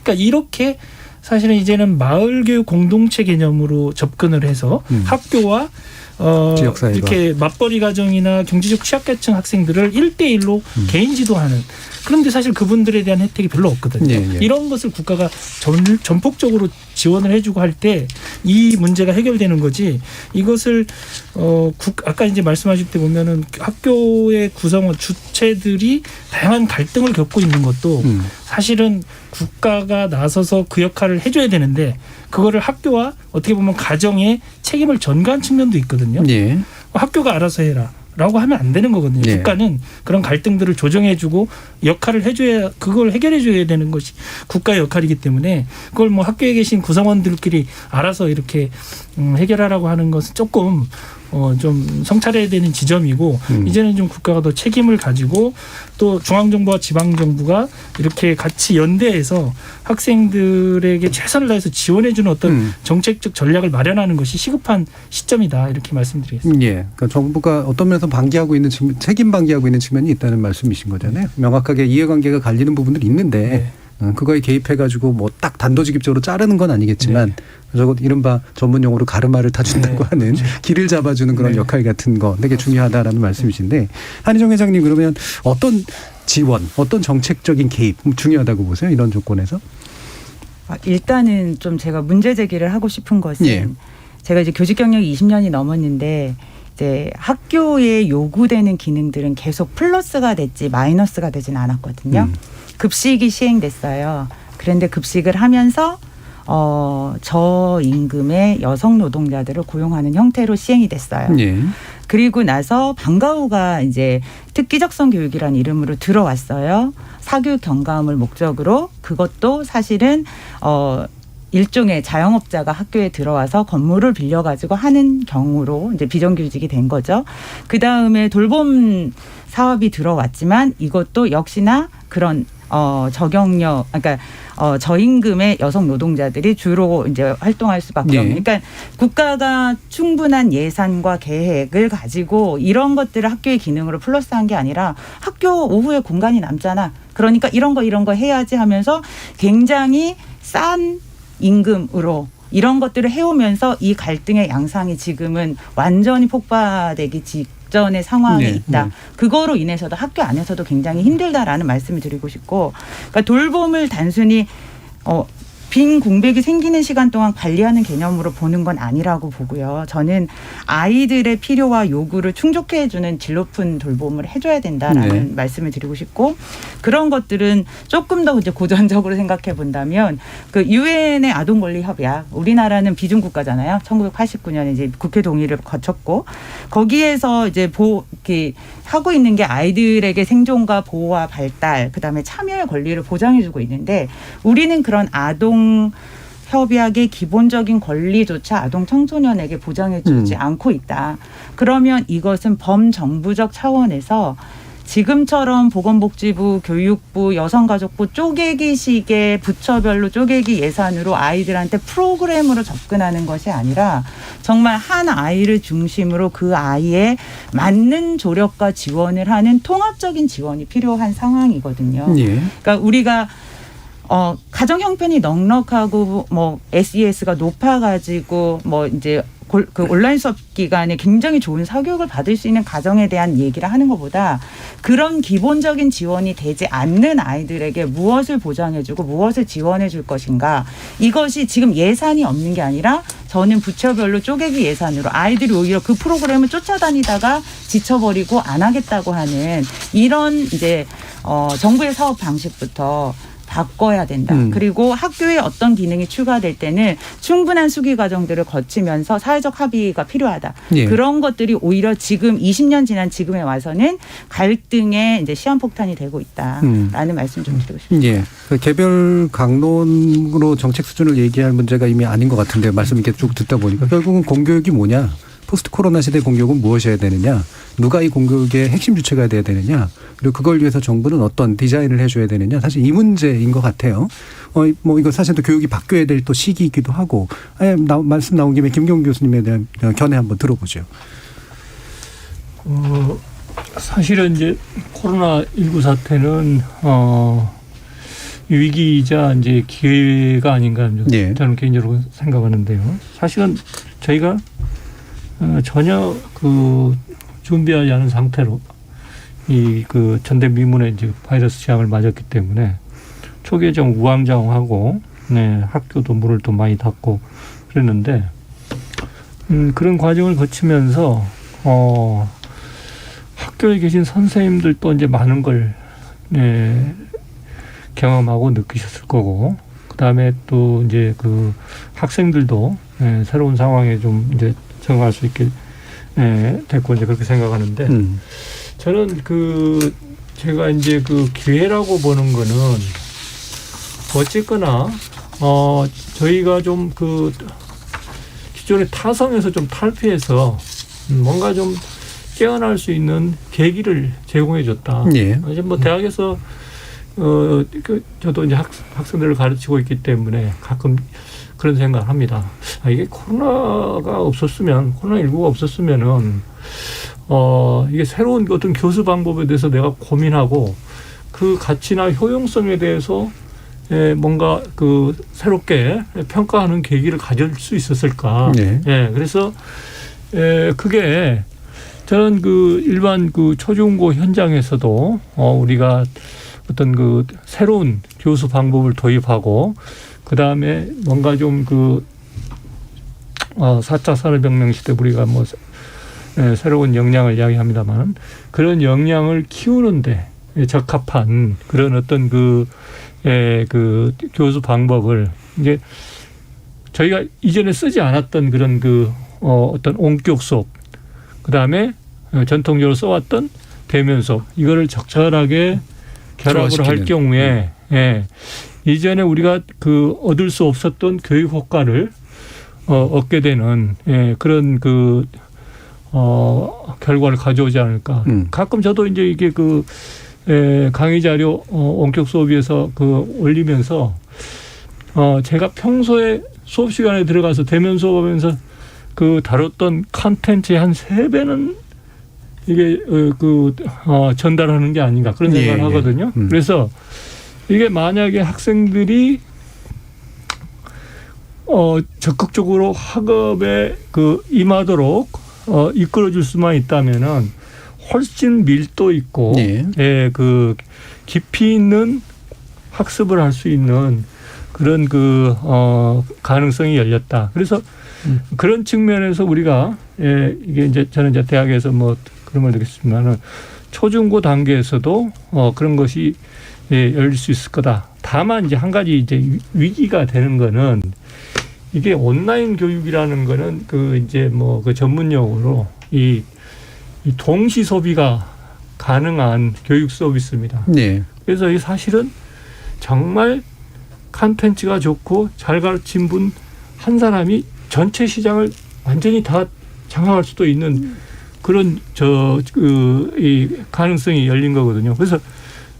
그러니까 이렇게 사실은 이제는 마을교육 공동체 개념으로 접근을 해서 학교와 지역사회가. 이렇게 맞벌이 가정이나 경제적 취약계층 학생들을 1대1로 개인 지도하는 그런데 사실 그분들에 대한 혜택이 별로 없거든요. 이런 것을 국가가 전폭적으로 지원을 해주고 할 때 이 문제가 해결되는 거지 이것을 아까 이제 말씀하실 때 보면은 학교의 구성원 주체들이 다양한 갈등을 겪고 있는 것도 사실은 국가가 나서서 그 역할을 해줘야 되는데 그거를 학교와 어떻게 보면 가정의 책임을 전가한 측면도 있거든요. 학교가 알아서 해라. 라고 하면 안 되는 거거든요. 국가는 그런 갈등들을 조정해주고 역할을 해줘야 그걸 해결해줘야 되는 것이 국가의 역할이기 때문에 그걸 뭐 학교에 계신 구성원들끼리 알아서 이렇게 해결하라고 하는 것은 조금 좀 성찰해야 되는 지점이고 이제는 좀 국가가 더 책임을 가지고 또 중앙정부와 지방정부가 이렇게 같이 연대해서 학생들에게 최선을 다해서 지원해주는 어떤 정책적 전략을 마련하는 것이 시급한 시점이다 이렇게 말씀드리겠습니다. 그러니까 정부가 어떤 면에서 방기하고 있는 책임 방기하고 있는 측면이 있다는 말씀이신 거잖아요. 명확하게 이해관계가 갈리는 부분들이 있는데 그거에 개입해가지고 뭐 딱 단도직입적으로 자르는 건 아니겠지만 적어도 이른바 전문 용어로 가르마를 타준다고 하는 길을 잡아주는 그런 역할 같은 거 되게 중요하다라는 말씀이신데 한희정 회장님 그러면 어떤 지원, 어떤 정책적인 개입 중요하다고 보세요? 이런 조건에서? 일단은 좀 제가 문제 제기를 하고 싶은 것은 제가 이제 교직 경력이 20년이 넘었는데 이제 학교에 요구되는 기능들은 계속 플러스가 됐지 마이너스가 되진 않았거든요. 급식이 시행됐어요. 그런데 급식을 하면서 저임금의 여성 노동자들을 고용하는 형태로 시행이 됐어요. 그리고 나서 방과 후가 이제 특기적성 교육이라는 이름으로 들어왔어요. 사교육 경감을 목적으로 그것도 사실은 일종의 자영업자가 학교에 들어와서 건물을 빌려가지고 하는 경우로 이제 비정규직이 된 거죠. 그 다음에 돌봄 사업이 들어왔지만 이것도 역시나 그런 저경력, 그러니까 저임금의 여성 노동자들이 주로 이제 활동할 수밖에 없는. 그러니까 국가가 충분한 예산과 계획을 가지고 이런 것들을 학교의 기능으로 플러스한 게 아니라 학교 오후에 공간이 남잖아. 그러니까 이런 거 해야지 하면서 굉장히 싼 임금으로 이런 것들을 해오면서 이 갈등의 양상이 지금은 완전히 폭발되기 직전의 상황에 있다. 그거로 인해서도 학교 안에서도 굉장히 힘들다라는 말씀을 드리고 싶고 그러니까 돌봄을 단순히 빈 공백이 생기는 시간 동안 관리하는 개념으로 보는 건 아니라고 보고요. 저는 아이들의 필요와 요구를 충족해주는 질 높은 돌봄을 해줘야 된다라는 말씀을 드리고 싶고 그런 것들은 조금 더 이제 고전적으로 생각해 본다면 그 유엔의 아동권리협약 우리나라는 비준국가잖아요. 1989년에 이제 국회 동의를 거쳤고 거기에서 이제 이렇게 하고 있는 게 아이들에게 생존과 보호와 발달 그다음에 참여의 권리를 보장해주고 있는데 우리는 그런 아동 협약의 기본적인 권리조차 아동 청소년에게 보장해주지 않고 있다. 그러면 이것은 범정부적 차원에서 지금처럼 보건복지부, 교육부, 여성가족부 쪼개기식의 부처별로 쪼개기 예산으로 아이들한테 프로그램으로 접근하는 것이 아니라 정말 한 아이를 중심으로 그 아이에 맞는 조력과 지원을 하는 통합적인 지원이 필요한 상황이거든요. 그러니까 우리가 가정 형편이 넉넉하고 뭐 SES가 높아가지고 뭐 이제 그 온라인 수업 기간에 굉장히 좋은 사교육을 받을 수 있는 가정에 대한 얘기를 하는 것보다 그런 기본적인 지원이 되지 않는 아이들에게 무엇을 보장해주고 무엇을 지원해줄 것인가. 이것이 지금 예산이 없는 게 아니라 저는 부처별로 쪼개기 예산으로 아이들이 오히려 그 프로그램을 쫓아다니다가 지쳐버리고 안 하겠다고 하는 이런 이제 정부의 사업 방식부터 바꿔야 된다. 그리고 학교에 어떤 기능이 추가될 때는 충분한 수기 과정들을 거치면서 사회적 합의가 필요하다. 예. 그런 것들이 오히려 지금 20년 지난 지금에 와서는 갈등의 이제 시한폭탄이 되고 있다라는 말씀 좀 드리고 싶습니다. 예. 그 개별 강론으로 정책 수준을 얘기할 문제가 이미 아닌 것 같은데 말씀 이렇게 쭉 듣다 보니까 결국은 공교육이 뭐냐? 포스트 코로나 시대 공교육은 무엇이어야 되느냐? 누가 이 공교육의 핵심 주체가 돼야 되느냐? 그리고 그걸 위해서 정부는 어떤 디자인을 해줘야 되느냐? 사실 이 문제인 것 같아요. 뭐 이거 사실 또 교육이 바뀌어야 될 또 시기이기도 하고. 말씀 나온 김에 김경훈 교수님에 대한 견해 한번 들어보죠. 사실은 이제 코로나19 사태는 위기이자 이제 기회가 아닌가 저는 개인적으로 생각하는데요. 사실은 저희가 전혀 그 준비하지 않은 상태로 이 그 전대미문의 이제 바이러스 시향을 맞았기 때문에 초기에 좀 우왕좌왕하고 학교도 문을 또 많이 닫고 그랬는데 그런 과정을 거치면서 학교에 계신 선생님들도 이제 많은 걸 경험하고 느끼셨을 거고 그다음에 또 이제 그 학생들도 새로운 상황에 좀 이제 적응할 수 있게 됐고 이제 그렇게 생각하는데 저는 그 제가 이제 그 기회라고 보는 거는 어쨌거나 저희가 좀 그 기존의 타성에서 좀 탈피해서 뭔가 좀 깨어날 수 있는 계기를 제공해 줬다. 예. 이제 뭐 대학에서 저도 이제 학생들을 가르치고 있기 때문에 가끔 그런 생각을 합니다. 이게 코로나가 없었으면, 코로나19가 없었으면은, 이게 새로운 어떤 교수 방법에 대해서 내가 고민하고 그 가치나 효용성에 대해서 뭔가 그 새롭게 평가하는 계기를 가질 수 있었을까. 네. 그래서 그게 저는 그 일반 그 초중고 현장에서도 우리가 어떤 그 새로운 교수 방법을 도입하고 그 다음에 뭔가 좀 그 4차 산업혁명 시대 우리가 뭐 새로운 역량을 이야기합니다만 그런 역량을 키우는데 적합한 그런 어떤 그 교수 방법을 이제 저희가 이전에 쓰지 않았던 그런 그 어떤 원격 수업 그 다음에 전통적으로 써왔던 대면 수업 이거를 적절하게 결합을 할 경우에 이전에 우리가 그 얻을 수 없었던 교육 효과를 얻게 되는 그런 그 결과를 가져오지 않을까. 가끔 저도 이제 이게 그 강의 자료 원격 수업에서 그 올리면서 제가 평소에 수업 시간에 들어가서 대면 수업하면서 그 다뤘던 컨텐츠의 한 3배는 이게 전달하는 게 아닌가 그런 생각을 하거든요. 그래서 이게 만약에 학생들이 적극적으로 학업에 그 임하도록 이끌어줄 수만 있다면은 훨씬 밀도 있고 그 깊이 있는 학습을 할 수 있는 그런 그 가능성이 열렸다. 그래서 그런 측면에서 우리가 이게 이제 저는 이제 대학에서 뭐 그런 걸 느꼈지만은 초중고 단계에서도 그런 것이 열릴 수 있을 거다. 다만 이제 한 가지 이제 위기가 되는 거는 이게 온라인 교육이라는 거는 그 이제 뭐 그 전문 용어로 이 동시 소비가 가능한 교육 서비스입니다. 네. 그래서 이 사실은 정말 컨텐츠가 좋고 잘 가르친 분 한 사람이 전체 시장을 완전히 다 장악할 수도 있는 그런 이 가능성이 열린 거거든요. 그래서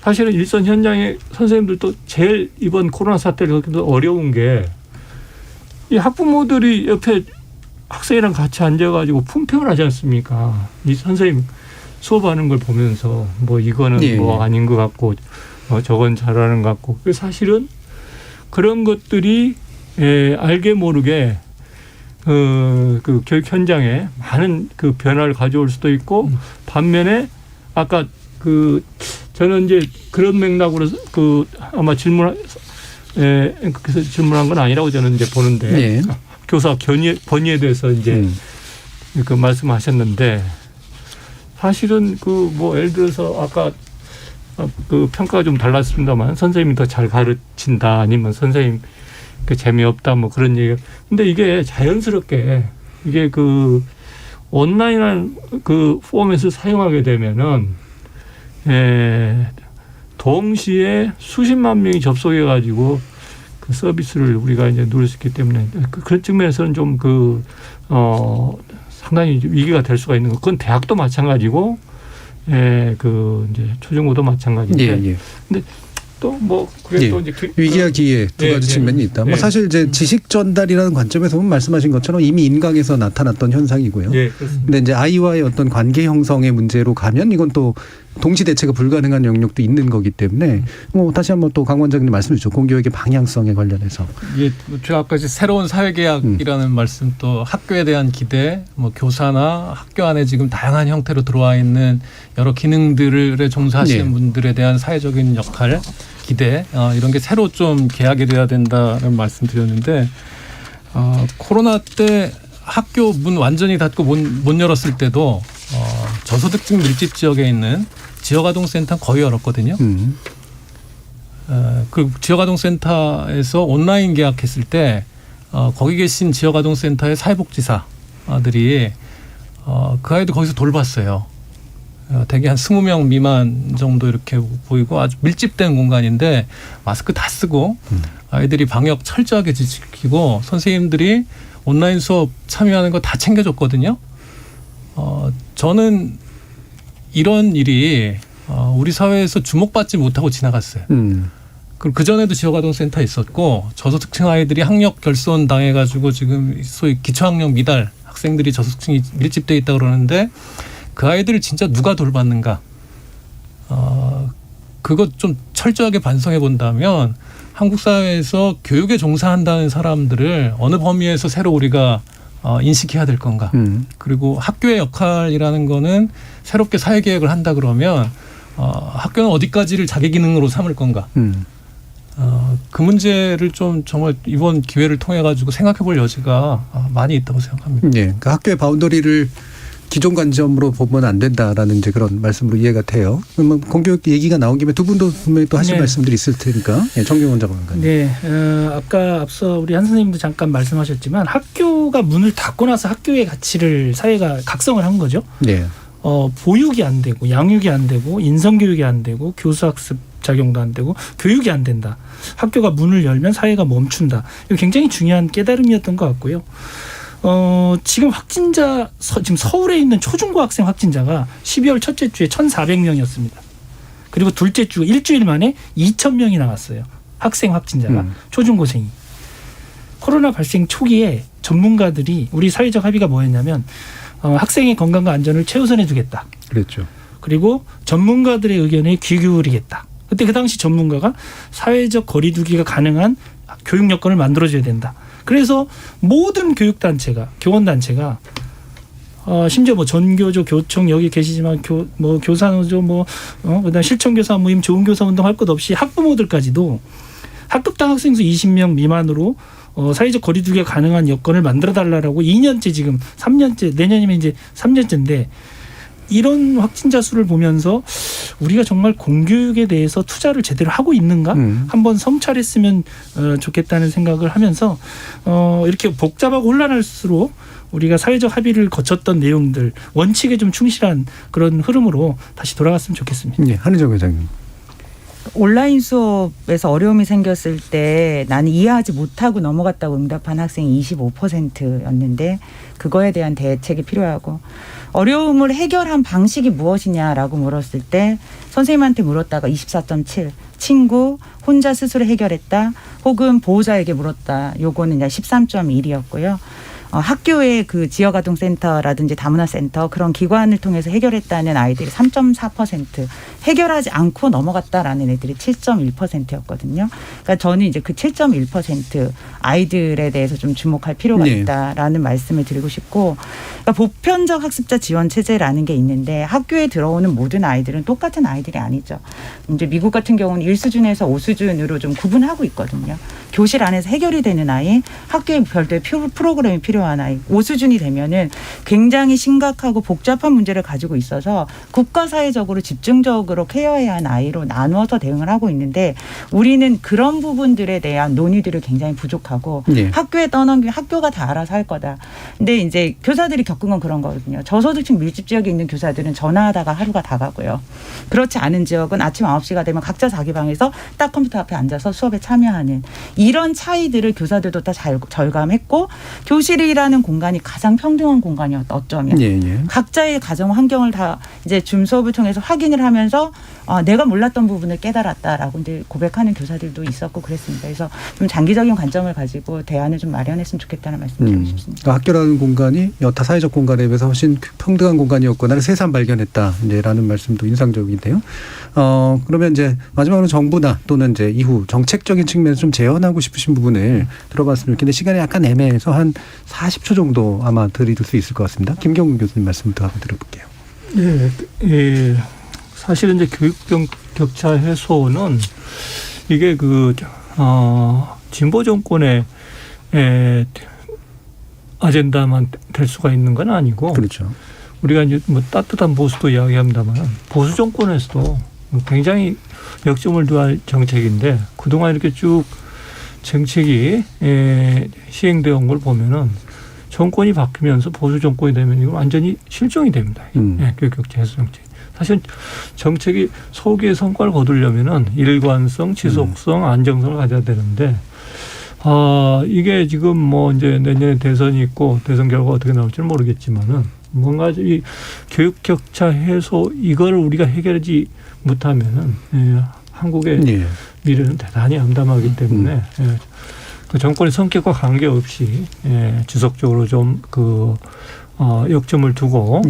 사실은 일선 현장의 선생님들도 제일 이번 코로나 사태를 겪기도 어려운 게 이 학부모들이 옆에 학생이랑 같이 앉아가지고 품평을 하지 않습니까? 이 선생님 수업하는 걸 보면서 뭐 이거는 뭐 아닌 것 같고 저건 잘하는 것 같고 사실은 그런 것들이 알게 모르게 그 교육 현장에 많은 그 변화를 가져올 수도 있고 반면에 아까 그 저는 이제 그런 맥락으로 그 아마 그래서 질문한 건 아니라고 저는 이제 보는데 예. 교사 권위에 대해서 이제 그 말씀하셨는데 사실은 그 뭐 예를 들어서 아까 그 평가가 좀 달랐습니다만 선생님이 더 잘 가르친다 아니면 선생님 그 재미없다 뭐 그런 얘기. 근데 이게 자연스럽게 이게 그 온라인한 그 포맷을 사용하게 되면은 동시에 수십만 명이 접속해 가지고 그 서비스를 우리가 이제 누릴 수 있기 때문에 그런 측면에서는 좀 상당히 위기가 될 수가 있는 거. 그건 대학도 마찬가지고, 그 이제 초중고도 마찬가지인데. 근데 또 뭐 그게 또 이제 위기와 기회 두 가지 측면이 있다. 뭐 사실 이제 지식 전달이라는 관점에서 보면 말씀하신 것처럼 이미 인강에서 나타났던 현상이고요. 근데 이제 아이와의 어떤 관계 형성의 문제로 가면 이건 또 동시 대체가 불가능한 영역도 있는 거기 때문에 뭐 다시 한번 또 강 원장님 말씀해 주죠. 공교육의 방향성에 관련해서. 예, 제가 아까 이제 새로운 사회계약이라는 말씀 또 학교에 대한 기대, 뭐 교사나 학교 안에 지금 다양한 형태로 들어와 있는 여러 기능들에 종사하시는 분들에 대한 사회적인 역할, 기대 이런 게 새로 좀 계약이 돼야 된다는 말씀드렸는데 코로나 때 학교 문 완전히 닫고 못 열었을 때도 저소득층 밀집 지역에 있는 지역아동센터 거의 열었거든요. 그 지역아동센터에서 온라인 계약했을 때 거기 계신 지역아동센터의 사회복지사들이 그 아이들 거기서 돌봤어요. 대개 한 20명 미만 정도 이렇게 보이고 아주 밀집된 공간인데 마스크 다 쓰고 아이들이 방역 철저하게 지키고 선생님들이 온라인 수업 참여하는 거 다 챙겨줬거든요. 저는 이런 일이 우리 사회에서 주목받지 못하고 지나갔어요. 그 전에도 지역아동센터 있었고 저소득층 아이들이 학력 결손 당해가지고 지금 소위 기초학력 미달 학생들이 저소득층이 밀집돼 있다 그러는데 그 아이들을 진짜 누가 돌봤는가? 그거 좀 철저하게 반성해 본다면 한국 사회에서 교육에 종사한다는 사람들을 어느 범위에서 새로 우리가 인식해야 될 건가? 그리고 학교의 역할이라는 거는 새롭게 사회계획을 한다 그러면 학교는 어디까지를 자기 기능으로 삼을 건가? 그 문제를 좀 정말 이번 기회를 통해 가지고 생각해 볼 여지가 많이 있다고 생각합니다. 네, 그러니까 학교의 바운더리를 기존 관점으로 보면 안 된다라는 이제 그런 말씀으로 이해가 돼요. 그러면 공교육 얘기가 나온 김에 두 분도 분명히 또 하실 말씀들이 있을 테니까 정경원 장관님. 네, 아까 앞서 우리 한 선생님도 잠깐 말씀하셨지만 학교가 문을 닫고 나서 학교의 가치를 사회가 각성을 한 거죠. 네. 보육이 안 되고 양육이 안 되고 인성교육이 안 되고 교수학습 작용도 안 되고 교육이 안 된다. 학교가 문을 열면 사회가 멈춘다. 이거 굉장히 중요한 깨달음이었던 것 같고요. 지금 지금 서울에 있는 초중고 학생 확진자가 12월 첫째 주에 1,400명이었습니다. 그리고 둘째 주 일주일 만에 2,000명이 나왔어요. 학생 확진자가 초중고생이. 코로나 발생 초기에 전문가들이 우리 사회적 합의가 뭐였냐면 학생의 건강과 안전을 최우선해 두겠다. 그랬죠. 그리고 전문가들의 의견에 귀 기울이겠다. 그때 그 당시 전문가가 사회적 거리두기가 가능한 교육 여건을 만들어줘야 된다. 그래서 모든 교육단체가 교원단체가 심지어 뭐 전교조 교총 여기 계시지만 교사노조 그다음 실천교사 모임 좋은교사 운동 할 것 없이 학부모들까지도 학급당 학생 수 20명 미만으로 사회적 거리두기가 가능한 여건을 만들어 달라라고 2년째 지금 3년째 내년이면 이제 3년째인데 이런 확진자 수를 보면서 우리가 정말 공교육에 대해서 투자를 제대로 하고 있는가 한번 성찰했으면 좋겠다는 생각을 하면서 이렇게 복잡하고 혼란할수록 우리가 사회적 합의를 거쳤던 내용들 원칙에 좀 충실한 그런 흐름으로 다시 돌아갔으면 좋겠습니다. 네, 한희정 회장님. 온라인 수업에서 어려움이 생겼을 때 나는 이해하지 못하고 넘어갔다고 응답한 학생이 25%였는데 그거에 대한 대책이 필요하고 어려움을 해결한 방식이 무엇이냐라고 물었을 때 선생님한테 물었다가 24.7, 친구, 혼자 스스로 해결했다, 혹은 보호자에게 물었다. 요거는 이제 13.1이었고요. 학교의 그 지역아동센터라든지 다문화센터 그런 기관을 통해서 해결했다는 아이들이 3.4%, 해결하지 않고 넘어갔다라는 애들이 7.1%였거든요. 그러니까 저는 이제 그 7.1% 아이들에 대해서 좀 주목할 필요가 네. 있다라는 말씀을 드리고 싶고, 그러니까 보편적 학습자 지원 체제라는 게 있는데 학교에 들어오는 모든 아이들은 똑같은 아이들이 아니죠. 이제 미국 같은 경우는 1수준에서 5수준으로 좀 구분하고 있거든요. 교실 안에서 해결이 되는 아이, 학교에 별도의 프로그램이 필요한 아이, 5수준이 되면은 굉장히 심각하고 복잡한 문제를 가지고 있어서 국가 사회적으로 집중적으로 케어해야 하는 아이로 나누어서 대응을 하고 있는데, 우리는 그런 부분들에 대한 논의들이 굉장히 부족하고 네. 학교에 떠넘기면 학교가 다 알아서 할 거다. 근데 이제 교사들이 겪은 건 그런 거거든요. 저소득층 밀집 지역에 있는 교사들은 전화하다가 하루가 다 가고요. 그렇지 않은 지역은 아침 9시가 되면 각자 자기 방에서 딱 컴퓨터 앞에 앉아서 수업에 참여하는 이런 차이들을 교사들도 다 절감했고, 교실이라는 공간이 가장 평등한 공간이었다. 어쩌면 예, 예. 각자의 가정 환경을 다 이제 줌 수업을 통해서 확인을 하면서 내가 몰랐던 부분을 깨달았다라고 이제 고백하는 교사들도 있었고 그랬습니다. 그래서 좀 장기적인 관점을 가지고 대안을 좀 마련했으면 좋겠다는 말씀드리고 싶습니다. 그러니까 학교라는 공간이 여타 사회적 공간에 비해서 훨씬 평등한 공간이었구나를 새삼 발견했다. 이제라는 말씀도 인상적인데요. 그러면 이제 마지막으로 정부나 또는 이제 이후 정책적인 측면에서 좀 제언하고 싶으신 부분을 들어봤으면 좋겠는데 시간이 약간 애매해서 한 40초 정도 아마 드릴 수 있을 것 같습니다. 김경훈 교수님 말씀부터 한번 들어볼게요. 예. 사실은 이제 교육 격차 해소는 이게 진보 정권의 아젠다만 될 수가 있는 건 아니고, 그렇죠. 우리가 이제 뭐 따뜻한 보수도 이야기합니다만 보수 정권에서도 굉장히 역점을 두할 정책인데, 그동안 이렇게 쭉 정책이 시행되어 온 걸 보면은 정권이 바뀌면서 보수 정권이 되면 이거 완전히 실종이 됩니다. 교육 격차 해소 정책. 사실 정책이 소기의 성과를 거두려면은 일관성, 지속성, 안정성을 가져야 되는데, 이게 지금 뭐 이제 내년에 대선이 있고 대선 결과가 어떻게 나올지는 모르겠지만은 뭔가 이 교육 격차 해소 이거를 우리가 해결하지 못하면은 한국의 미래는 대단히 암담하기 때문에 그 정권의 성격과 관계없이 지속적으로 좀 역점을 두고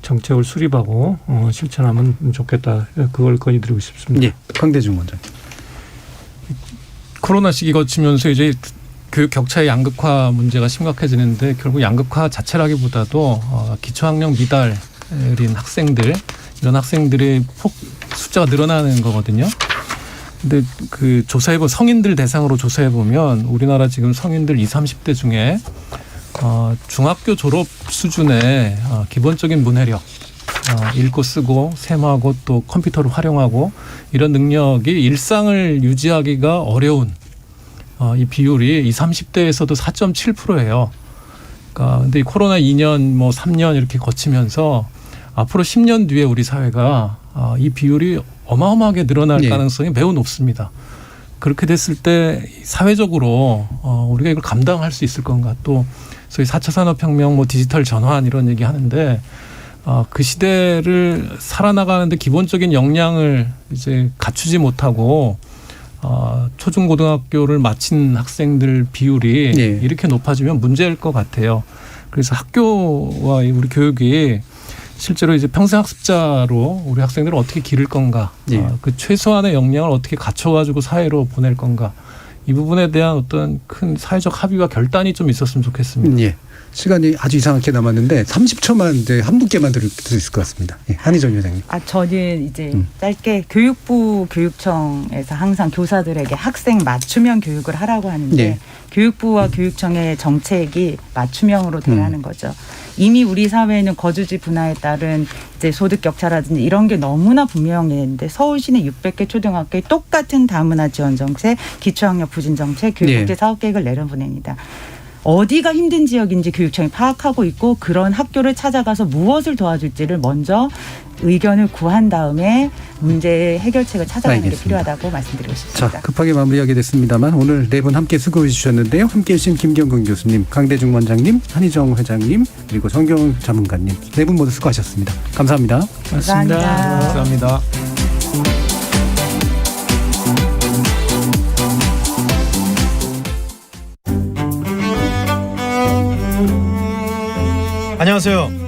정책을 수립하고 실천하면 좋겠다. 그걸 건의드리고 싶습니다. 예, 강대중 원장님. 코로나 시기 거치면서 이제 교육 격차의 양극화 문제가 심각해지는데, 결국 양극화 자체라기보다도 기초학력 미달인 학생들, 이런 학생들의 숫자가 늘어나는 거거든요. 근데 그 성인들 대상으로 조사해 보면 우리나라 지금 성인들 20, 30대 중에 중학교 졸업 수준의 기본적인 문해력, 읽고 쓰고 셈하고 또 컴퓨터를 활용하고 이런 능력이 일상을 유지하기가 어려운 이 비율이 20, 30대에서도 4.7%예요. 그러니까 근데 이 코로나 2년 뭐 3년 이렇게 거치면서 앞으로 10년 뒤에 우리 사회가 이 비율이 어마어마하게 늘어날 가능성이 매우 높습니다. 그렇게 됐을 때 사회적으로 우리가 이걸 감당할 수 있을 건가, 또 소위 4차 산업혁명, 뭐 디지털 전환 이런 얘기 하는데 그 시대를 살아나가는데 기본적인 역량을 이제 갖추지 못하고 초중고등학교를 마친 학생들 비율이 이렇게 높아지면 문제일 것 같아요. 그래서 학교와 우리 교육이 실제로 이제 평생학습자로 우리 학생들을 어떻게 기를 건가, 그 최소한의 역량을 어떻게 갖춰가지고 사회로 보낼 건가, 이 부분에 대한 어떤 큰 사회적 합의와 결단이 좀 있었으면 좋겠습니다. 예. 시간이 아주 이상하게 남았는데 30초만 이제 한 분께만 들을 수 있을 것 같습니다. 예. 한희정 회장님. 저는 이제 짧게 교육부 교육청에서 항상 교사들에게 학생 맞춤형 교육을 하라고 하는데 교육부와 교육청의 정책이 맞춤형으로 되라는 거죠. 이미 우리 사회는 거주지 분화에 따른 이제 소득 격차라든지 이런 게 너무나 분명했는데, 서울시내 600개 초등학교에 똑같은 다문화 지원 정책, 기초학력 부진 정책, 교육국제 사업 계획을 내려보냅니다. 어디가 힘든 지역인지 교육청이 파악하고 있고, 그런 학교를 찾아가서 무엇을 도와줄지를 먼저 의견을 구한 다음에 문제 해결책을 찾아가는 게 필요하다고 말씀드리고 싶습니다. 자, 급하게 마무리하게 됐습니다만 오늘 네 분 함께 수고해 주셨는데요. 함께해 주신 김경근 교수님, 강대중 원장님, 한희정 회장님, 그리고 정경훈 자문관님, 네 분 모두 수고하셨습니다. 감사합니다. 감사합니다. 감사합니다. 안녕하세요.